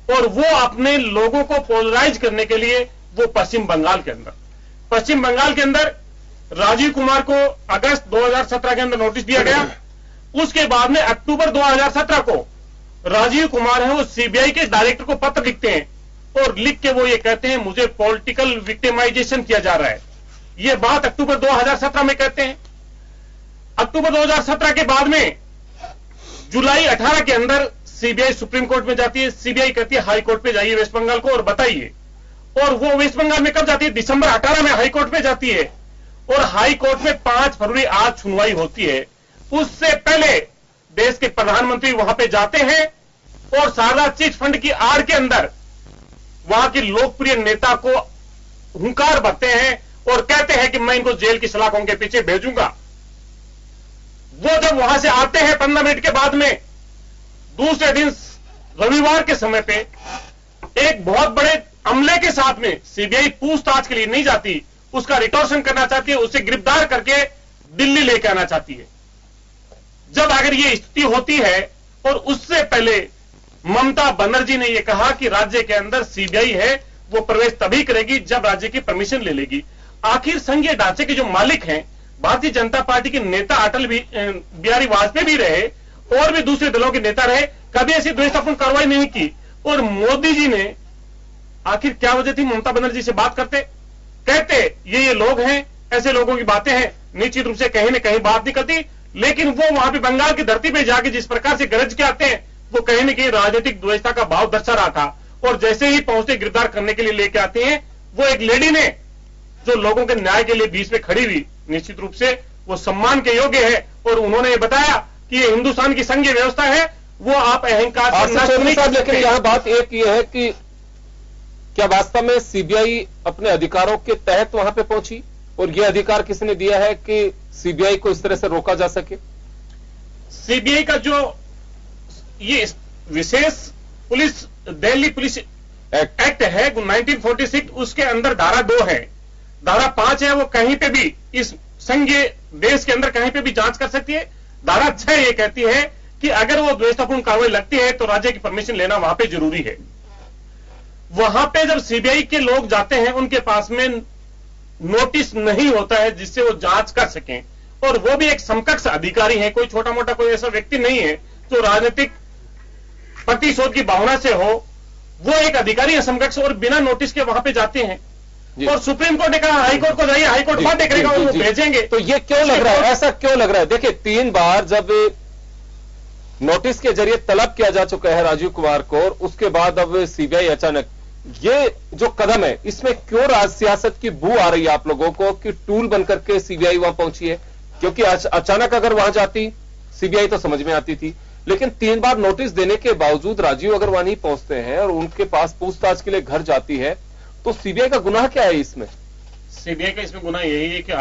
और वो अपने लोगों को पोलराइज करने के लिए वो पश्चिम बंगाल के अंदर। पश्चिम बंगाल के अंदर राजीव कुमार को अगस्त 2017 के अंदर नोटिस दिया गया। उसके बाद में अक्टूबर 2017 को राजीव कुमार है वो सीबीआई के डायरेक्टर को पत्र लिखते हैं और लिख के वो ये कहते हैं मुझे पॉलिटिकल विक्टिमाइजेशन किया जा रहा है। ये बात अक्टूबर 2017 में कहते हैं। अक्टूबर 2017 के बाद में जुलाई 18 के अंदर सीबीआई सुप्रीम कोर्ट में जाती है। सीबीआई कहती है हाई कोर्ट पे जाइए वेस्ट बंगाल को और बताइए, और वो वेस्ट बंगाल में कब जाती है? दिसंबर 18 में हाई कोर्ट में जाती है और हाई कोर्ट में 5 फरवरी आज सुनवाई होती है। उससे पहले देश के प्रधानमंत्री वहां पे जाते हैं और शारदा चिट फंड की आड़ के अंदर वहां के लोकप्रिय नेता को हुंकार भरते हैं और कहते हैं कि मैं इनको जेल की सलाखों के पीछे भेजूंगा। वो जब वहां से आते हैं 15 मिनट के बाद में दूसरे दिन रविवार के समय पे एक बहुत बड़े अमले के साथ में सीबीआई पूछताछ के लिए नहीं जाती, उसका रिटॉर्शन करना चाहती है, उसे गिरफ्तार करके दिल्ली लेके आना चाहती है। जब अगर ये स्थिति होती है और उससे पहले ममता बनर्जी ने यह कहा कि राज्य के अंदर सीबीआई है वो प्रवेश तभी करेगी जब राज्य की परमिशन ले लेगी। आखिर संघीय ढांचे के जो मालिक हैं भारतीय जनता पार्टी के नेता अटल बिहारी वाजपेयी भी रहे और भी दूसरे दलों के नेता रहे, कभी ऐसी द्वेषपूर्ण कार्रवाई नहीं की। और मोदी जी ने आखिर क्या वजह थी ममता बनर्जी से बात करते? कहते ये लोग हैं, ऐसे लोगों की बातें हैं, निश्चित रूप से कहीं न कहीं बात निकलती। लेकिन वो वहां पे बंगाल की धरती पे जाके जिस प्रकार से गरज के आते हैं वो कहीं न कहीं राजनीतिक द्वेषता का भाव दर्शा रहा था। और जैसे ही पहुंचते गिरफ्तार करने के लिए लेके आते हैं, वो एक लेडी ने जो लोगों के न्याय के लिए बीच में खड़ी हुई, निश्चित रूप से वो सम्मान के योग्य है। और उन्होंने ये बताया कि ये हिंदुस्तान की संघीय व्यवस्था है, वो आप अहंकार से नहीं कर सकते। लेकिन यहां बात एक ये है कि क्या वास्तव में सीबीआई अपने अधिकारों के तहत वहां पे पहुंची और यह अधिकार किसने दिया है कि सीबीआई को इस तरह से रोका जा सके? सीबीआई का जो ये विशेष पुलिस दिल्ली पुलिस एक्ट है 1946, उसके अंदर धारा 2 है, धारा 5 है, वो कहीं पे भी इस संघीय देश के अंदर कहीं पे भी जांच कर सकती है। धारा 6 ये कहती है कि अगर वो द्वेषपूर्ण कार्रवाई लगती है तो राज्य की परमिशन लेना वहां पे जरूरी है। वहां पे जब सीबीआई के लोग जाते हैं उनके पास में नोटिस नहीं होता है जिससे वो जांच कर सकें, और वो भी एक समकक्ष अधिकारी है, कोई छोटा मोटा कोई ऐसा व्यक्ति नहीं है जो राजनीतिक प्रतिशोध की भावना से हो। वो एक अधिकारी है समकक्ष और बिना नोटिस के वहां पे जाते हैं। और सुप्रीम कोर्ट ने कहा हाईकोर्ट को जाइए, हाईकोर्ट बात करेगा और वो भेजेंगे। तो ये क्यों लग रहा है, ऐसा क्यों लग रहा है? देखिए 3 बार जब नोटिस के जरिए तलब किया जा चुका है राजीव कुमार को और उसके बाद अब सीबीआई अचानक ये जो कदम है इसमें क्यों राज सियासत की बू आ रही है आप लोगों को कि टूल बनकर के सीबीआई वहां पहुंची है? क्योंकि अचानक अगर वहां जाती सीबीआई तो समझ में आती थी, लेकिन 3 बार नोटिस देने के बावजूद राजीव अगर वहां नहीं पहुंचते हैं और उनके पास पूछताछ के लिए घर जाती है तो सीबीआई का गुनाह क्या है इसमें? सीबीआई का इसमें गुनाह यही है कि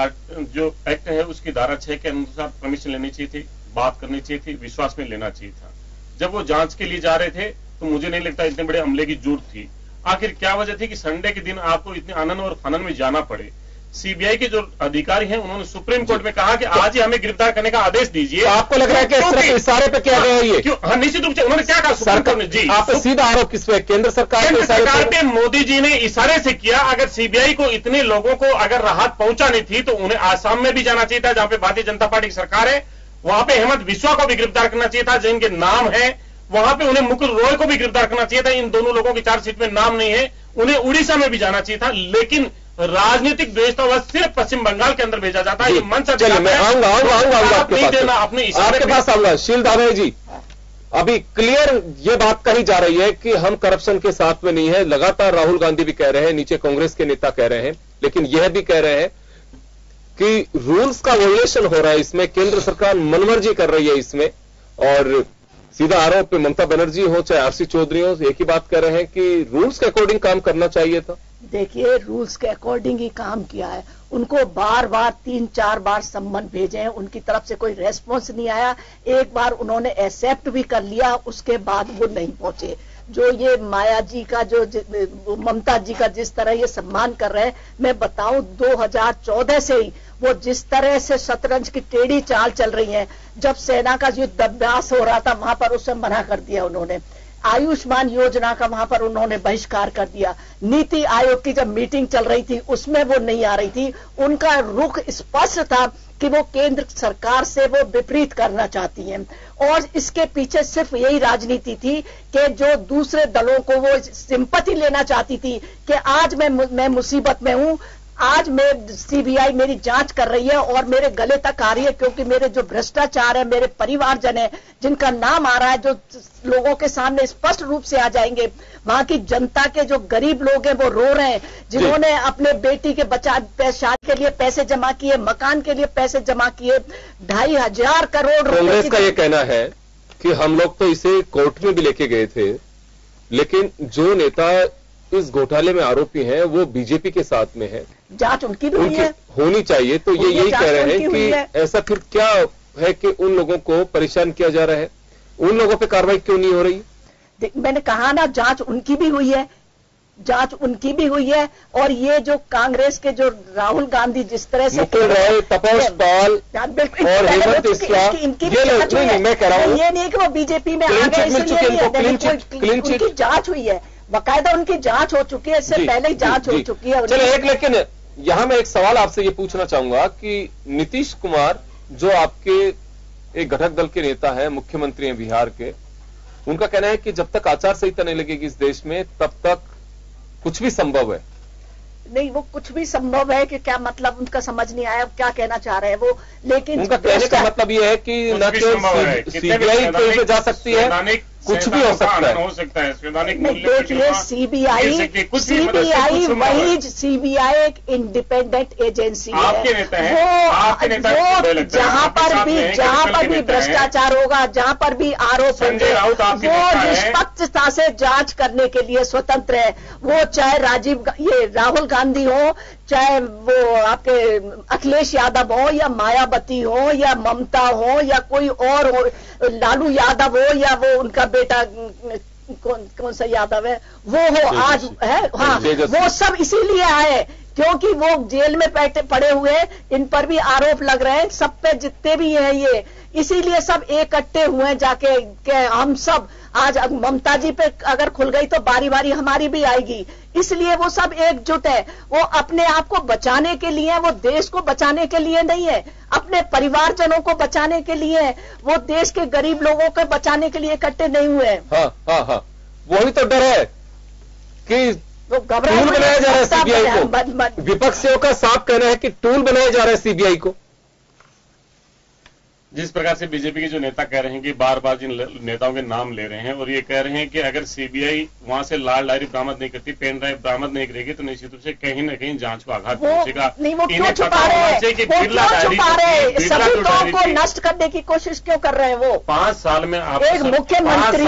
जो एक्ट है उसकी धारा 6 के अनुसार परमिशन लेनी चाहिए थी, बात करनी चाहिए थी, विश्वास में लेना चाहिए था। जब वो जांच के लिए जा रहे थे तो मुझे नहीं लगता इतने बड़े हमले की जरूरत थी। आखिर क्या वजह थी कि संडे के दिन आपको इतने आनंद और फनन में जाना पड़े? सीबीआई के जो अधिकारी हैं उन्होंने सुप्रीम कोर्ट में कहा कि आज ही हमें गिरफ्तार करने का आदेश दीजिए। तो आपको लग रहा है कि सिर्फ इशारे पे किया गया है ये? क्यों? हाँ, निश्चित रूप से उन्होंने क्या कहा सुप्रीम कोर्ट ने? जी, आप सीधा आरोप किस पे? केंद्र सरकार पे मोदी जी ने इशारे से किया। अगर सीबीआई को इतने लोगों को अगर राहत पहुंचानी थी तो उन्हें आसाम में भी जाना चाहिए था जहां पे भारतीय जनता पार्टी की सरकार है, वहां पे हेमंत बिस्वा को भी गिरफ्तार करना चाहिए था जिनके नाम है, वहां पे उन्हें मुकुल रॉय को भी गिरफ्तार करना चाहिए था। इन दोनों लोगों की चार्जशीट में नाम नहीं है, उन्हें उड़ीसा में भी जाना चाहिए था। लेकिन राजनीतिक द्वेष तो सिर्फ पश्चिम बंगाल के अंदर भेजा जाता है। ये मंच मैं आऊंगा आपके पास आऊंगा। शील दावे जी, अभी क्लियर ये बात कही जा रही है कि हम करप्शन के साथ में नहीं है, लगातार राहुल गांधी भी कह रहे हैं, नीचे कांग्रेस के नेता कह रहे हैं, लेकिन यह भी कह रहे हैं कि रूल्स का वायलेशन हो रहा है इसमें, केंद्र सरकार मनमर्जी कर रही है इसमें। और सीधा आरोप पे ममता बनर्जी हो चाहे आरसी चौधरी हो, एक ही बात कर रहे हैं कि रूल्स के अकॉर्डिंग काम करना चाहिए था। देखिए, रूल्स के अकॉर्डिंग ही काम किया है। उनको बार बार 3-4 बार सम्मन भेजे हैं, उनकी तरफ से कोई रेस्पॉन्स नहीं आया। एक बार उन्होंने एक्सेप्ट भी कर लिया, उसके बाद वो नहीं पहुंचे। जो ये माया जी का जो ममता जी का जिस तरह ये सम्मान कर रहे हैं, मैं बताऊं 2014 से ही वो जिस तरह से शतरंज की टेढ़ी चाल चल रही है, जब सेना का युद्ध अभ्यास हो रहा था वहां पर उसे मना कर दिया उन्होंने। आयुष्मान योजना का वहां पर उन्होंने बहिष्कार कर दिया। नीति आयोग की जब मीटिंग चल रही थी उसमें वो नहीं आ रही थी। उनका रुख स्पष्ट था कि वो केंद्र सरकार से वो विपरीत करना चाहती हैं और इसके पीछे सिर्फ यही राजनीति थी कि जो दूसरे दलों को वो सिंपैथी लेना चाहती थी कि आज मैं मुसीबत में हूं, आज मैं सीबीआई मेरी जांच कर रही है और मेरे गले तक आ रही है क्योंकि मेरे जो भ्रष्टाचार है, मेरे परिवारजन है जिनका नाम आ रहा है, जो लोगों के सामने स्पष्ट रूप से आ जाएंगे। वहां की जनता के जो गरीब लोग हैं वो रो रहे हैं, जिन्होंने अपने बेटी के शादी के लिए पैसे जमा किए, मकान के लिए पैसे जमा किए, 2,500 करोड़ कांग्रेस का ये कहना है कि हम लोग तो इसे कोर्ट में भी लेके गए थे, लेकिन जो नेता इस घोटाले में आरोपी हैं वो बीजेपी के साथ में है, जांच उनकी भी हुई है, होनी चाहिए। तो ये यही कह रहे हैं कि ऐसा फिर क्या है कि उन लोगों को परेशान किया जा रहा है, उन लोगों पे कार्रवाई क्यों नहीं हो रही? मैंने कहा ना, जांच उनकी भी हुई है, जांच उनकी भी हुई है। और ये जो कांग्रेस के जो राहुल गांधी जिस तरह से मुकुल राय, तपस पाल और हेमंत इसका, नहीं मैं कह रहा हूँ ये नहीं कि वो बीजेपी में आ गए इसलिए उनकी जांच हुई है, बाकायदा उनकी जांच हो चुकी है, इससे पहले ही जांच हो चुकी है। चलो लेकिन यहां मैं एक सवाल आपसे ये पूछना चाहूंगा कि नीतीश कुमार जो आपके एक घटक दल के नेता है, मुख्यमंत्री हैं बिहार के, उनका कहना है कि जब तक आचार संहिता नहीं लगेगी इस देश में तब तक कुछ भी संभव है। नहीं, वो कुछ भी संभव है कि क्या मतलब उनका समझ नहीं आया क्या कहना चाह रहे हैं वो, लेकिन उनका कहने का मतलब ये है कि न केवल सीबीआई पे जा सकती है, कुछ भी हो सकता है। देखिए सीबीआई वही सीबीआई एक इंडिपेंडेंट एजेंसी है, वो जहां पर भी भ्रष्टाचार होगा, जहां पर भी आरोप होंगे, वो निष्पक्षता से जांच करने के लिए स्वतंत्र है। वो चाहे राहुल गांधी हो, चाहे वो आपके अखिलेश यादव हो या मायावती हो या ममता हो या कोई और हो, लालू यादव हो या वो उनका बेटा कौन सा यादव है वो हो आज है, हाँ वो सब इसीलिए आए क्योंकि वो जेल में पड़े हुए, इन पर भी आरोप लग रहे हैं, सब पे जितने भी हैं ये, इसीलिए सब इकट्ठे हुए जाके के हम सब आज ममता जी पे अगर खुल गई तो बारी बारी हमारी भी आएगी, इसलिए वो सब एकजुट है। वो अपने आप को बचाने के लिए, वो देश को बचाने के लिए नहीं है, अपने परिवारजनों को बचाने के लिए है, वो देश के गरीब लोगों को बचाने के लिए इकट्ठे नहीं हुए हैं। हाँ, वही तो डर है कि टूल बनाया जा रहा है सीबीआई को। विपक्षियों का साफ कहना है कि टूल बनाया जा रहा है सीबीआई को। जिस प्रकार से बीजेपी के जो नेता कह रहे हैं कि बार बार जिन नेताओं के नाम ले रहे हैं और ये कह रहे हैं कि अगर सीबीआई वहां से लाल डायरी बरामद नहीं करती, पेन ड्राइव बरामद नहीं करेगी तो निश्चित रूप से कहीं न कहीं जांच को आघात पहुंचेगा। इन्हें पता होना चाहिए कि बिरला डायरी को नष्ट करने की कोशिश क्यों कर रहे हैं वो। 5 साल में आप एक मुख्यमंत्री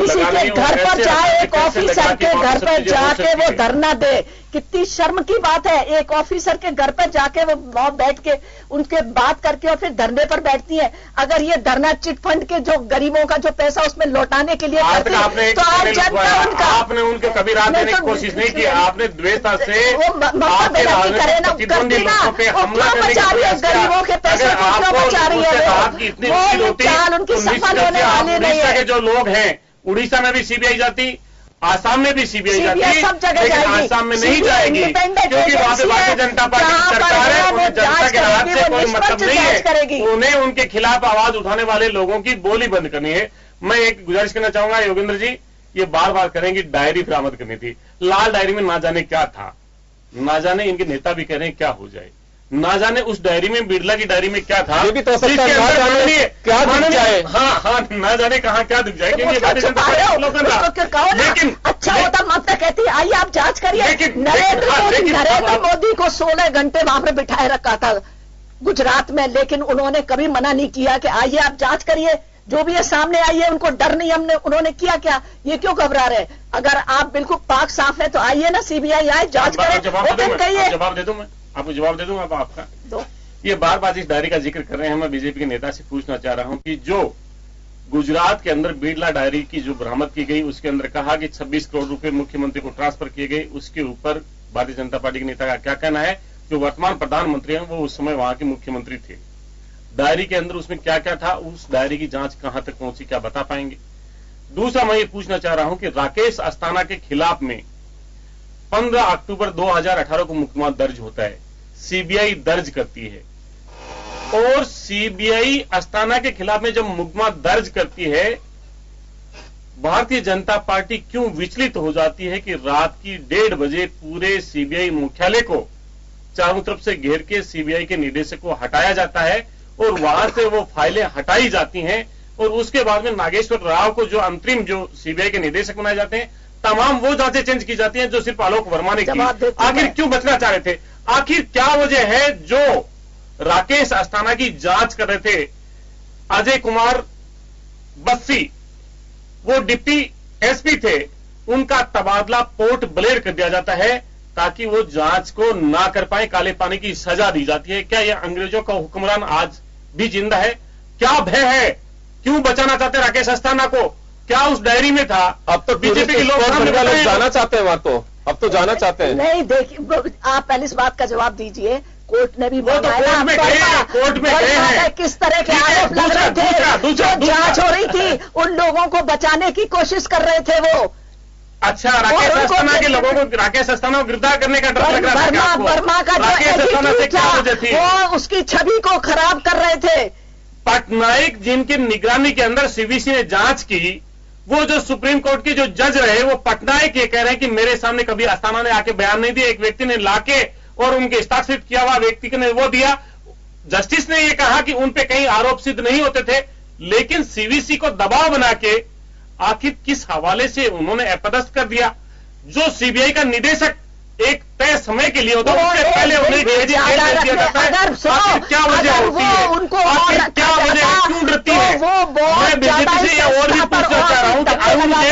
किसी के घर पर जाए, एक ऑफिसर के घर पर जाके वो धरना दे, कितनी शर्म की बात है। एक ऑफिसर के घर पर जाके वो वहां बैठ के उनके बात करके और फिर धरने पर बैठती है। अगर ये धरना चिट फंड के जो गरीबों का जो पैसा उसमें लौटाने के लिए करती है तो आज जनता उनका, आपने उनके कभी रात देने की कोशिश नहीं की, आपने द्वेषता से गरीबों के पैसे को क्यों बचा रही है वो चाल उनकी सफल होने वाली नहीं है। के जो लोग हैं उड़ीसा में भी सीबीआई जाती, आसाम में भी सीबीआई जाती, सब जगह लेकिन आसाम में नहीं जाएगी क्योंकि वहां पे भारतीय जनता पार्टी की सरकार है, उन्हें जनता के हाथ से कोई मतलब नहीं है, उन्हें उनके खिलाफ आवाज उठाने वाले लोगों की बोली बंद करनी है। मैं एक गुजारिश करना चाहूंगा योगेंद्र जी, ये बार बार करेंगे डायरी बरामद करनी थी, लाल डायरी में ना जाने क्या था, ना जाने इनके नेता भी कह रहे हैं क्या हो जाए, ना जाने उस डायरी में, बिरला की डायरी में क्या था, ये भी तो सकता है क्या दिख जाए। हाँ, ना जाने कहाँ क्या दिख जाए, क्योंकि भारतीय जनता पार्टी लेकिन अच्छा होता ममता कहती है आइए आप जांच करिए। नरेंद्र मोदी को 16 घंटे वहां पर बिठाए रखा था गुजरात में, लेकिन उन्होंने कभी मना नहीं किया कि आइए आप जांच करिए, जो भी है सामने आइए, उनको डर नहीं, उन्होंने किया क्या, ये क्यों घबरा रहे? अगर आप बिल्कुल पाक साफ है तो आइए ना, सीबीआई आए जांच करे, जवाब दे दूं मैं आपको, जवाब दे दूं आपका दो। ये बार बार इस डायरी का जिक्र कर रहे हैं, मैं बीजेपी के नेता से पूछना चाह रहा हूं कि जो गुजरात के अंदर बिरला डायरी की जो बरामद की गई, उसके अंदर कहा कि 26 करोड़ रुपए मुख्यमंत्री को ट्रांसफर किए गए, उसके ऊपर भारतीय जनता पार्टी के नेता का क्या कहना है? जो वर्तमान प्रधानमंत्री हैं वो उस समय वहां के मुख्यमंत्री थे, डायरी के अंदर उसमें क्या क्या था, उस डायरी की जांच कहां तक पहुंची, क्या बता पाएंगे? दूसरा मैं ये पूछना चाह रहा हूं कि राकेश अस्थाना के खिलाफ में 15 अक्टूबर 2018 को मुकदमा दर्ज होता है, सीबीआई दर्ज करती है, और सीबीआई अस्थाना के खिलाफ में जब मुकदमा दर्ज करती है, भारतीय जनता पार्टी क्यों विचलित हो जाती है कि रात की 1:30 बजे पूरे सीबीआई मुख्यालय को चारों तरफ से घेर के सीबीआई के निदेशक को हटाया जाता है और वहां से वो फाइलें हटाई जाती हैं, और उसके बाद में नागेश्वर राव को जो अंतरिम जो सीबीआई के निदेशक बनाए जाते हैं, तमाम वो जांचें चेंज की जाती हैं जो सिर्फ आलोक वर्मा ने की। आखिर क्यों बचना चाह रहे थे? आखिर क्या वजह है जो राकेश अस्थाना की जांच कर रहे थे अजय कुमार बस्सी, वो डिप्टी एसपी थे, उनका तबादला पोर्ट ब्लेयर कर दिया जाता है ताकि वो जांच को ना कर पाए, काले पानी की सजा दी जाती है। क्या यह अंग्रेजों का हुक्मरान आज भी जिंदा है? क्या भय है? क्यों बचाना चाहते राकेश अस्थाना को? क्या उस डायरी में था? अब तो बीजेपी के लोग जाना चाहते हैं वहां, तो अब तो जाना चाहते हैं। नहीं, देखिए, आप पहले इस बात का जवाब दीजिए। कोर्ट ने भी कोर्ट में गए हैं, किस तरह के आरोप लग रहे थे, जो जांच हो रही थी, उन लोगों को बचाने की कोशिश कर रहे थे वो। अच्छा, राकेश अस्थाना के लोगों को, राकेश अस्थाना को गिरफ्तार करने का डर लग रहा था? वर्मा का जो एटीट्यूड था, वो उसकी छवि को खराब कर रहे थे। पटनायक जिनकी निगरानी के अंदर सीबीसी ने जांच की, वो जो सुप्रीम कोर्ट के जो जज रहे, वो पटनायक ये कह रहे हैं कि मेरे सामने कभी अस्थाना ने आके बयान नहीं दिया, एक व्यक्ति ने लाके और उनके हस्ताक्षरित किया हुआ व्यक्ति ने वो दिया। जस्टिस ने ये कहा कि उन पे कहीं आरोप सिद्ध नहीं होते थे, लेकिन सीवीसी को दबाव बना के आखिर किस हवाले से उन्होंने अपदस्थ कर दिया? जो सीबीआई का निदेशक एक तय समय के लिए होता है, उससे पहले उन्हें जेल दिया जाता है। आखिर क्या वजह होती है? आखिर क्या वजह है? क्यों डरती है? मैं बीजेपी से और भी पूछना चाह रहा हूं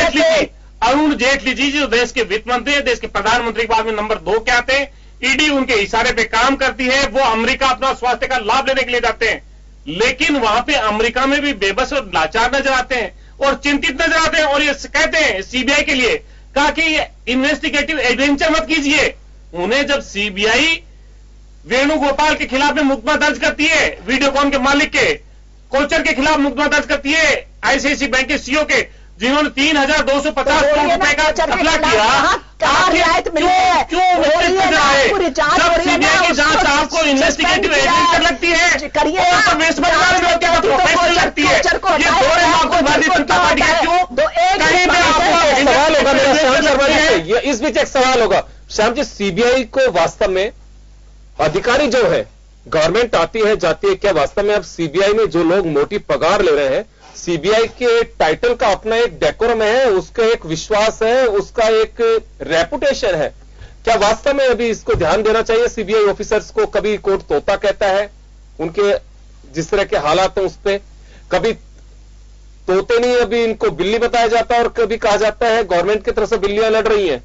कि अरुण जेटली जी जो देश के वित्त मंत्री है, देश के प्रधानमंत्री के बाद में नंबर 2 के आते हैं, ईडी उनके इशारे पे काम करती है, वो अमेरिका अपना स्वास्थ्य का लाभ लेने के लिए जाते हैं, लेकिन वहां पे अमेरिका में भी बेबस और लाचार नजर आते हैं और चिंतित नजर आते हैं, और ये कहते हैं सीबीआई के लिए कहा कि इन्वेस्टिगेटिव एडवेंचर मत कीजिए। उन्हें जब सीबीआई वेणुगोपाल के खिलाफ में मुकदमा दर्ज करती है, वीडियोकॉन के मालिक के, कोचर के खिलाफ मुकदमा दर्ज करती है, आईसीआईसी बैंक के सीईओ के, जिन्होंने 3,250 करोड़ रुपए का घपला किया, क्यों जब सीबीआई की जांच आपको इन्वेस्टिगेटिव एडवेंचर लगती है और वेस्ट बंगाल में क्या प्रोफेशनल लगती है? ये दो आपको भारतीय जनता पार्टी का क्यों कहीं पे आपको सवाल होगा मेरा श्याम शर्मा जी से, इस बीच एक सवाल होगा श्याम जी, सीबीआई को वास्तव में अधिकारी जो है, गवर्नमेंट आती है जाती है, क्या वास्तव में अब सीबीआई में जो लोग मोटी पगार ले रहे हैं, सीबीआई के टाइटल का अपना एक डेकोरम है, उसका एक विश्वास है, उसका एक रेपुटेशन है, क्या वास्तव में अभी इसको ध्यान देना चाहिए सीबीआई ऑफिसर्स को? कभी कोर्ट तोता कहता है उनके जिस तरह के हालात हैं उस पर, कभी तोते नहीं, अभी इनको बिल्ली बताया जाता है, और कभी कहा जाता है गवर्नमेंट की तरफ से बिल्लियां लड़ रही हैं।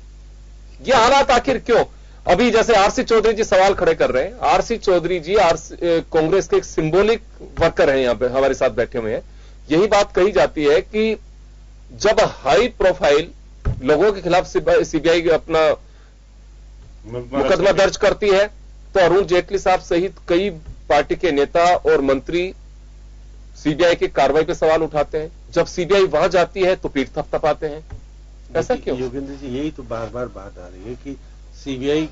ये हालात आखिर क्यों? अभी जैसे आरसी चौधरी जी सवाल खड़े कर रहे हैं, आरसी चौधरी जी कांग्रेस के एक सिंबॉलिक वर्कर हैं, यहां पे हमारे साथ बैठे हुए हैं। यही बात कही जाती है कि जब हाई प्रोफाइल लोगों के खिलाफ सीबीआई अपना मुकदमा दर्ज करती है तो अरुण जेटली साहब सहित कई पार्टी के नेता और मंत्री सीबीआई की कार्रवाई पे सवाल उठाते हैं, जब सीबीआई वहां जाती है तो पीठ थपथपाते हैं। ऐसा क्यों? योगेंद्र जी, यही तो बार बार बात आ रही है कि सीबीआई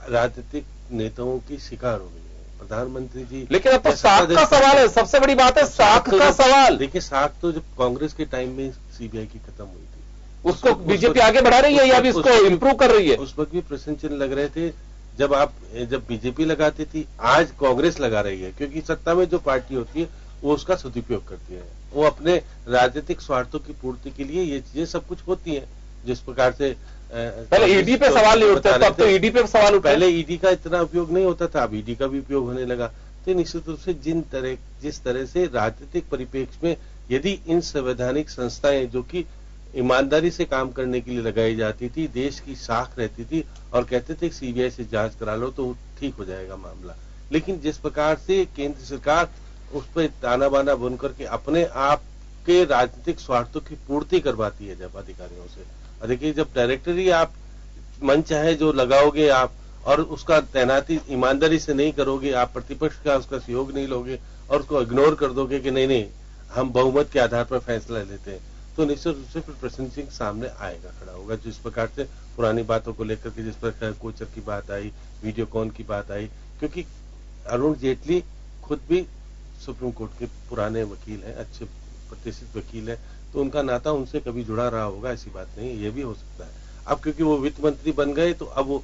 राजनीतिक नेताओं की शिकार हो गई है। प्रधानमंत्री जी, लेकिन अब तो साख का सवाल है, सबसे बड़ी बात है साख का सवाल। देखिए, साख तो जब कांग्रेस के टाइम में सीबीआई की खत्म हुई थी, उसको बीजेपी आगे बढ़ा रही है या अभी इसको इंप्रूव कर रही है? उस वक्त भी प्रश्न चिन्ह लग रहे थे जब बीजेपी लगाती थी, आज कांग्रेस लगा रही है, क्योंकि सत्ता में जो पार्टी होती है वो उसका सदुपयोग करती है, वो अपने राजनीतिक स्वार्थों की पूर्ति के लिए ये चीजें सब कुछ होती हैं। जिस प्रकार से पहले ईडी पे सवाल नहीं उठता था, अब तो ईडी पे सवाल उठा। पहले ईडी का इतना उपयोग नहीं होता था, अब ईडी का भी उपयोग होने लगा। तो निश्चित रूप से जिस तरह से राजनीतिक परिप्रेक्ष्य में यदि इन संवैधानिक संस्थाएं जो कि ईमानदारी से काम करने के लिए लगाई जाती थी, देश की साख रहती थी और कहते थे सीबीआई से जांच करा लो तो ठीक हो जाएगा मामला, लेकिन जिस प्रकार से केंद्र सरकार उस पर ताना बाना बुन करके अपने आप के राजनीतिक स्वार्थों की पूर्ति करवाती है जब अधिकारियों से, और देखिए जब डायरेक्टरी आप मन चाहे जो लगाओगे आप और उसका तैनाती ईमानदारी से नहीं करोगे, आप प्रतिपक्ष का उसका सहयोग नहीं लोगे और उसको इग्नोर कर दोगे कि नहीं हम बहुमत के आधार पर फैसला लेते हैं, तो निश्चित रूप से फिर प्रश्न सिंह सामने आएगा, खड़ा होगा। जिस प्रकार से पुरानी बातों को लेकर के, जिस प्रकार कोचर की बात आई, वीडियोकॉन की बात आई, क्योंकि अरुण जेटली खुद भी सुप्रीम कोर्ट के पुराने वकील हैं, अच्छे प्रतिष्ठित वकील हैं, तो उनका नाता उनसे कभी जुड़ा रहा होगा, ऐसी बात नहीं, ये भी हो सकता है। अब क्योंकि वो वित्त मंत्री बन गए तो अब वो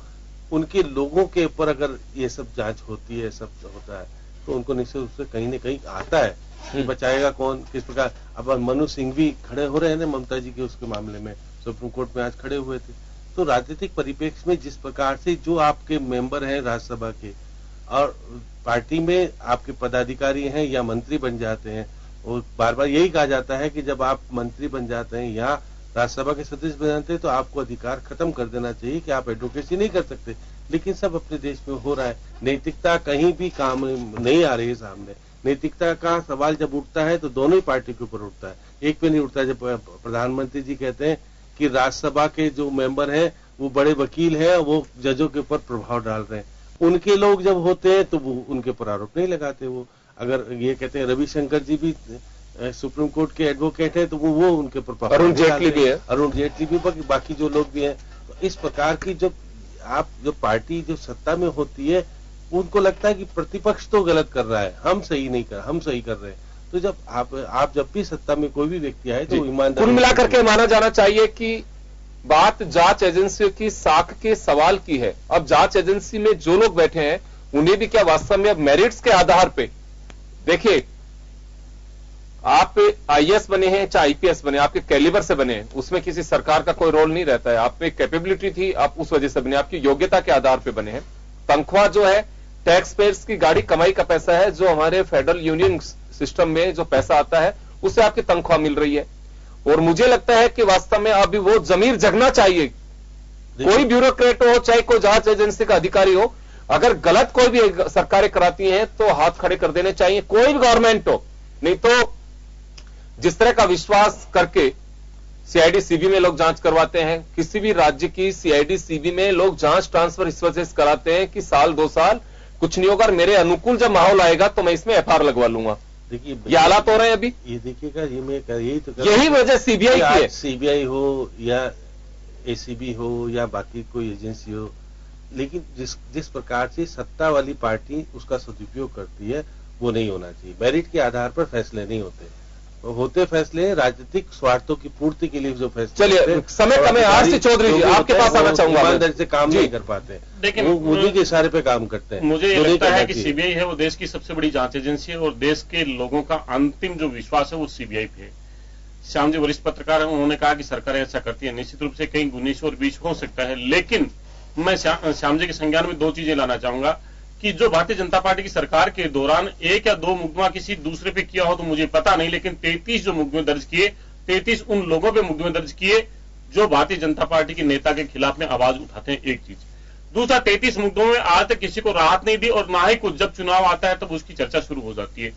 उनके लोगों के ऊपर अगर ये सब जांच होती है, सब होता है, तो उनको निश्चित रूप से कहीं न कहीं आता है कि बचाएगा कौन, किस प्रकार। अब मनु सिंह भी खड़े हो रहे हैं ना ममता जी के उसके मामले में, सुप्रीम कोर्ट में आज खड़े हुए थे। तो राजनीतिक परिप्रेक्ष्य में जिस प्रकार से जो आपके मेंबर हैं राज्यसभा के और पार्टी में आपके पदाधिकारी हैं या मंत्री बन जाते हैं, और बार बार यही कहा जाता है कि जब आप मंत्री बन जाते हैं या राज्यसभा के सदस्य बन जाते हैं तो आपको अधिकार खत्म कर देना चाहिए कि आप एडवोकेसी नहीं कर सकते। लेकिन सब अपने देश में हो रहा है, नैतिकता कहीं भी काम नहीं आ रही है सामने। नैतिकता का सवाल जब उठता है तो दोनों ही पार्टी के ऊपर उठता है, एक पे नहीं उठता। जब प्रधानमंत्री जी कहते हैं कि राज्यसभा के जो मेंबर हैं वो बड़े वकील हैं, वो जजों के ऊपर प्रभाव डाल रहे हैं, उनके लोग जब होते हैं तो वो उनके ऊपर आरोप नहीं लगाते। वो अगर ये कहते हैं रविशंकर जी भी सुप्रीम कोर्ट के एडवोकेट है तो वो उनके ऊपर, अरुण जेटली भी है, अरुण जेटली भी, बाकी जो लोग भी हैं। तो इस प्रकार की जो पार्टी जो सत्ता में होती है उनको लगता है कि प्रतिपक्ष तो गलत कर रहा है, हम सही नहीं कर, हम सही कर रहे हैं। तो जब आप जब भी सत्ता में कोई भी व्यक्ति आए तो ईमानदार, कुल मिलाकर के माना जाना चाहिए कि बात जांच एजेंसियों की साख के सवाल की है। अब जांच एजेंसी में जो लोग बैठे हैं उन्हें भी क्या वास्तव में अब मेरिट्स के आधार पे, देखिए आप आईएएस बने हैं चाहे आईपीएस बने, आपके कैलिबर से बने, उसमें किसी सरकार का कोई रोल नहीं रहता है। आप में कैपेबिलिटी थी, आप उस वजह से बने, आपकी योग्यता के आधार पे बने हैं। तनख्वाह जो है टैक्स पेयर्स की गाड़ी कमाई का पैसा है, जो हमारे फेडरल यूनियन सिस्टम में जो पैसा आता है उससे आपकी तनख्वाह मिल रही है। और मुझे लगता है कि वास्तव में अभी वो जमीर जगना चाहिए, कोई ब्यूरोक्रेट हो चाहे कोई जांच एजेंसी का अधिकारी हो, अगर गलत कोई भी सरकारें कराती हैं तो हाथ खड़े कर देने चाहिए, कोई भी गवर्नमेंट हो। नहीं तो जिस तरह का विश्वास करके सीआईडी सीबी में लोग जांच करवाते हैं, किसी भी राज्य की सीआईडी सीबी में लोग जांच ट्रांसफर इस वजह से कराते हैं कि साल 2 साल कुछ नहीं होगा, मेरे अनुकूल जब माहौल आएगा तो मैं इसमें एफआईआर लगवा लूंगा। देखिए ये हालात हो रहे हैं अभी, ये देखिएगा, यही वजह सीबीआई की है। सीबीआई हो या एसीबी हो या बाकी कोई एजेंसी हो, लेकिन जिस प्रकार से सत्ता वाली पार्टी उसका सदुपयोग करती है वो नहीं होना चाहिए। मेरिट के आधार पर फैसले नहीं होते फैसले राजनीतिक स्वार्थों की पूर्ति के लिए जो फैसले। चलिए समय कम है, आरसी चौधरी जी आपके पास आना चाहूंगा। ईमानदारी से काम नहीं कर पाते, लेकिन वो मोदी के इशारे पे काम करते हैं। मुझे ये लगता है कि सीबीआई है वो देश की सबसे बड़ी जांच एजेंसी है और देश के लोगों का अंतिम जो विश्वास है वो सीबीआई पे है। श्याम जी वरिष्ठ पत्रकार हैं, उन्होंने कहा कि सरकार ऐसा करती है, निश्चित रूप से कहीं 19 और 20 हो सकता है, लेकिन मैं श्याम जी के संज्ञान में 2 चीजें लाना चाहूंगा कि जो भारतीय जनता पार्टी की सरकार के दौरान 1 या 2 मुकदमा किसी दूसरे पे किया हो तो मुझे पता नहीं, लेकिन 33 जो मुकदमे दर्ज किए, 33 उन लोगों पे मुकदमे दर्ज किए जो भारतीय जनता पार्टी के नेता के खिलाफ में आवाज उठाते हैं, एक चीज। दूसरा, 33 मुकदमों में आज तक किसी को राहत नहीं दी और ना ही कुछ, जब चुनाव आता है तब उसकी चर्चा शुरू हो जाती है।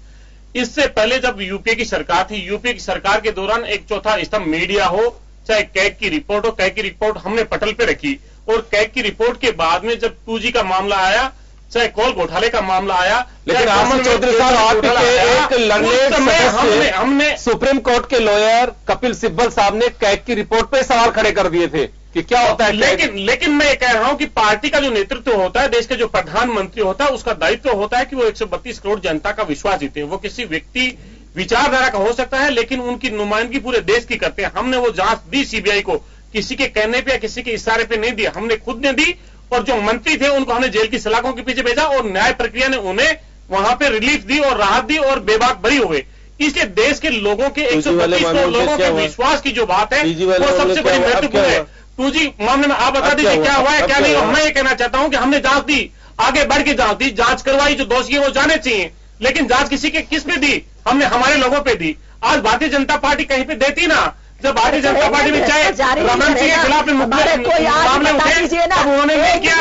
इससे पहले जब यूपीए की सरकार थी, यूपीए की सरकार के दौरान एक चौथा स्तंभ मीडिया हो, चाहे कैग की रिपोर्ट हो, कैग की रिपोर्ट हमने पटल पे रखी और कैग की रिपोर्ट के बाद में जब 2G का मामला आया, चाहे कोल घोटाले का मामला आया, लेकिन आनंद चौधरी साहब आपके एक लड़ने हमने सुप्रीम कोर्ट के लॉयर कपिल सिब्बल साहब ने कैग की रिपोर्ट पे सवाल खड़े कर दिए थे कि क्या होता है। लेकिन मैं ये कह रहा हूं कि पार्टी का जो नेतृत्व होता है, देश का जो प्रधानमंत्री होता है, उसका दायित्व होता है कि वो 132 करोड़ जनता का विश्वास जीते। वो किसी व्यक्ति विचारधारा का हो सकता है लेकिन उनकी नुमाइंदगी पूरे देश की करते हैं। हमने वो जांच दी सीबीआई को, किसी के कहने पे या किसी के इशारे पे नहीं दिया, हमने खुद ने दी और जो मंत्री थे उनको हमने जेल की सलाखों के पीछे भेजा और न्याय प्रक्रिया ने उन्हें वहां पे रिलीफ दी और राहत दी और बेबाक बरी हुए। इसलिए देश के लोगों के 132 करोड़ लोगों के विश्वास की जो बात है वो सबसे बड़ी महत्वपूर्ण है। 2G मामले में आप बता दीजिए क्या हुआ है क्या नहीं। मैं ये कहना चाहता हूं कि हमने जांच दी, आगे बढ़ के जांच दी, जांच करवाई, जो दोषी है वो जाने चाहिए, लेकिन जांच किस पे दी? हमने हमारे लोगों पे दी। आज भारतीय जनता पार्टी कहीं पे देती ना, जब भारतीय जनता पार्टी में चाहे रमन सिंह के खिलाफ मामले उठे, तब उन्होंने नहीं किया।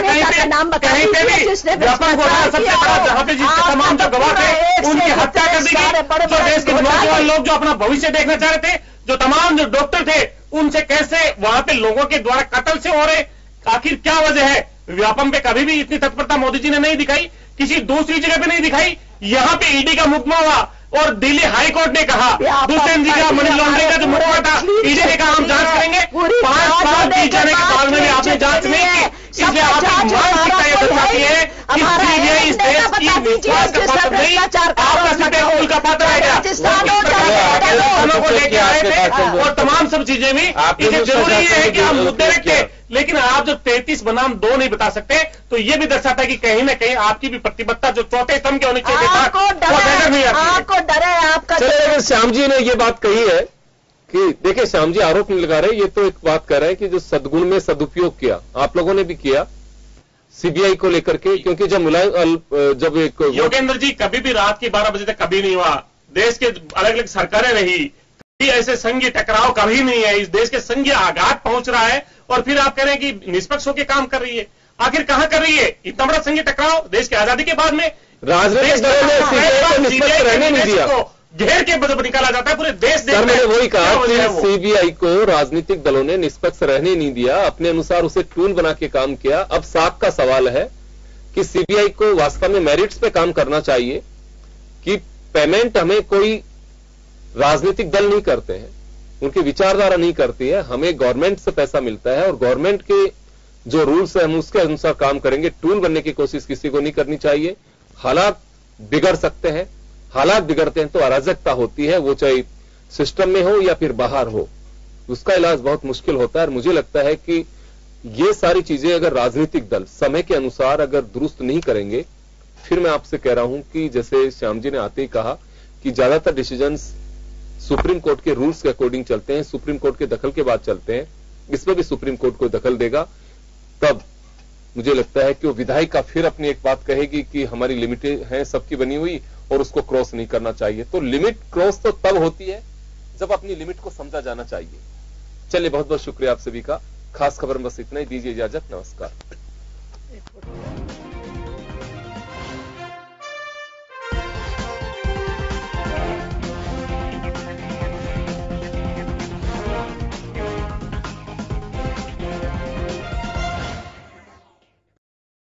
कहीं पे भी व्यापक घोटाला सबसे बड़ा, जहां पे जिसके तमाम जो गवाह थे उनकी हत्या कर दी गई। जो देश के नौजवान लोग जो अपना भविष्य देखना चाह रहे थे, जो तमाम जो डॉक्टर थे, उनसे कैसे वहां पे लोगों के द्वारा कत्ल से हो रहे, आखिर क्या वजह है? व्यापम पे कभी भी इतनी तत्परता मोदी जी ने नहीं दिखाई, किसी दूसरी जगह पे नहीं दिखाई। यहां पे ईडी का मुकदमा हुआ, और दिल्ली हाई कोर्ट ने कहा हुसैन जी का मनी लॉन्ड्रिंग का जो मुकदमा था ईडी ने कहा हम जांच करेंगे। 5 साल बीत जाने के बाद में भी आपने जांच नहीं की, इसलिए आपकी मानसिकता ये बताती है कि सीबीआई इस देश की विश्वास का पात्र नहीं, आपका सिर्फ का पात्र है क्या को लेके आए थे और तमाम सब चीजें भी। इसे जरूरी है कि हम मुद्दे रखते, लेकिन आप जब 33 बनाम 2 नहीं बता सकते तो ये भी दर्शाता है कि कहीं ना कहीं आपकी भी प्रतिबद्धता जो चौथे स्तंभ के होने चाहिए आपको डर है आपका। चलिए, श्याम जी ने ये बात कही है कि देखिए, श्याम जी आरोप नहीं लगा रहे, ये तो एक बात कर रहे हैं कि जो सद्गुण में सदुपयोग किया आप लोगों ने भी किया सीबीआई को लेकर के, क्योंकि जब एक योगेंद्र जी कभी भी रात के 12 बजे तक कभी नहीं हुआ, देश के अलग अलग सरकारें रही, कभी ऐसे संघीय टकराव कभी नहीं है, इस देश के संघीय आघात पहुंच रहा है और फिर आप कह रहे हैं कि निष्पक्ष होकर काम कर रही है। आखिर कहां कर रही है इतना बड़ा संघीय टकराव देश की आजादी के बाद में? राजनीतिक दलों ने सीबीआई को निष्पक्ष रहने नहीं दिया, घेर के बदब निकाला जाता है पूरे देश। सर मैंने वही कहा कि सीबीआई को राजनीतिक दलों ने निष्पक्ष रहने नहीं दिया, अपने अनुसार उसे टूल बना के काम किया। अब साख का सवाल है कि सीबीआई को वास्तव में मेरिट्स पे काम करना चाहिए कि पेमेंट हमें कोई राजनीतिक दल नहीं करते हैं, उनकी विचारधारा नहीं करती है, हमें गवर्नमेंट से पैसा मिलता है और गवर्नमेंट के जो रूल्स है हम उसके अनुसार काम करेंगे। टूल बनने की कोशिश किसी को नहीं करनी चाहिए। हालात बिगड़ सकते हैं, हालात बिगड़ते हैं तो अराजकता होती है, वो चाहे सिस्टम में हो या फिर बाहर हो, उसका इलाज बहुत मुश्किल होता है। और मुझे लगता है कि ये सारी चीजें अगर राजनीतिक दल समय के अनुसार अगर दुरुस्त नहीं करेंगे, फिर मैं आपसे कह रहा हूं कि जैसे श्याम जी ने आते ही कहा कि ज्यादातर डिसीजंस सुप्रीम कोर्ट के रूल्स के अकॉर्डिंग चलते हैं, सुप्रीम कोर्ट के दखल के बाद चलते हैं, इसमें भी सुप्रीम कोर्ट को दखल देगा, तब मुझे लगता है कि वो विधायिका फिर अपनी एक बात कहेगी कि हमारी लिमिटें हैं सबकी बनी हुई और उसको क्रॉस नहीं करना चाहिए। तो लिमिट क्रॉस तो तब होती है जब अपनी लिमिट को समझा जाना चाहिए। चलिए, बहुत बहुत शुक्रिया आप सभी का। खास खबर में बस इतना ही, दीजिए इजाजत, नमस्कार।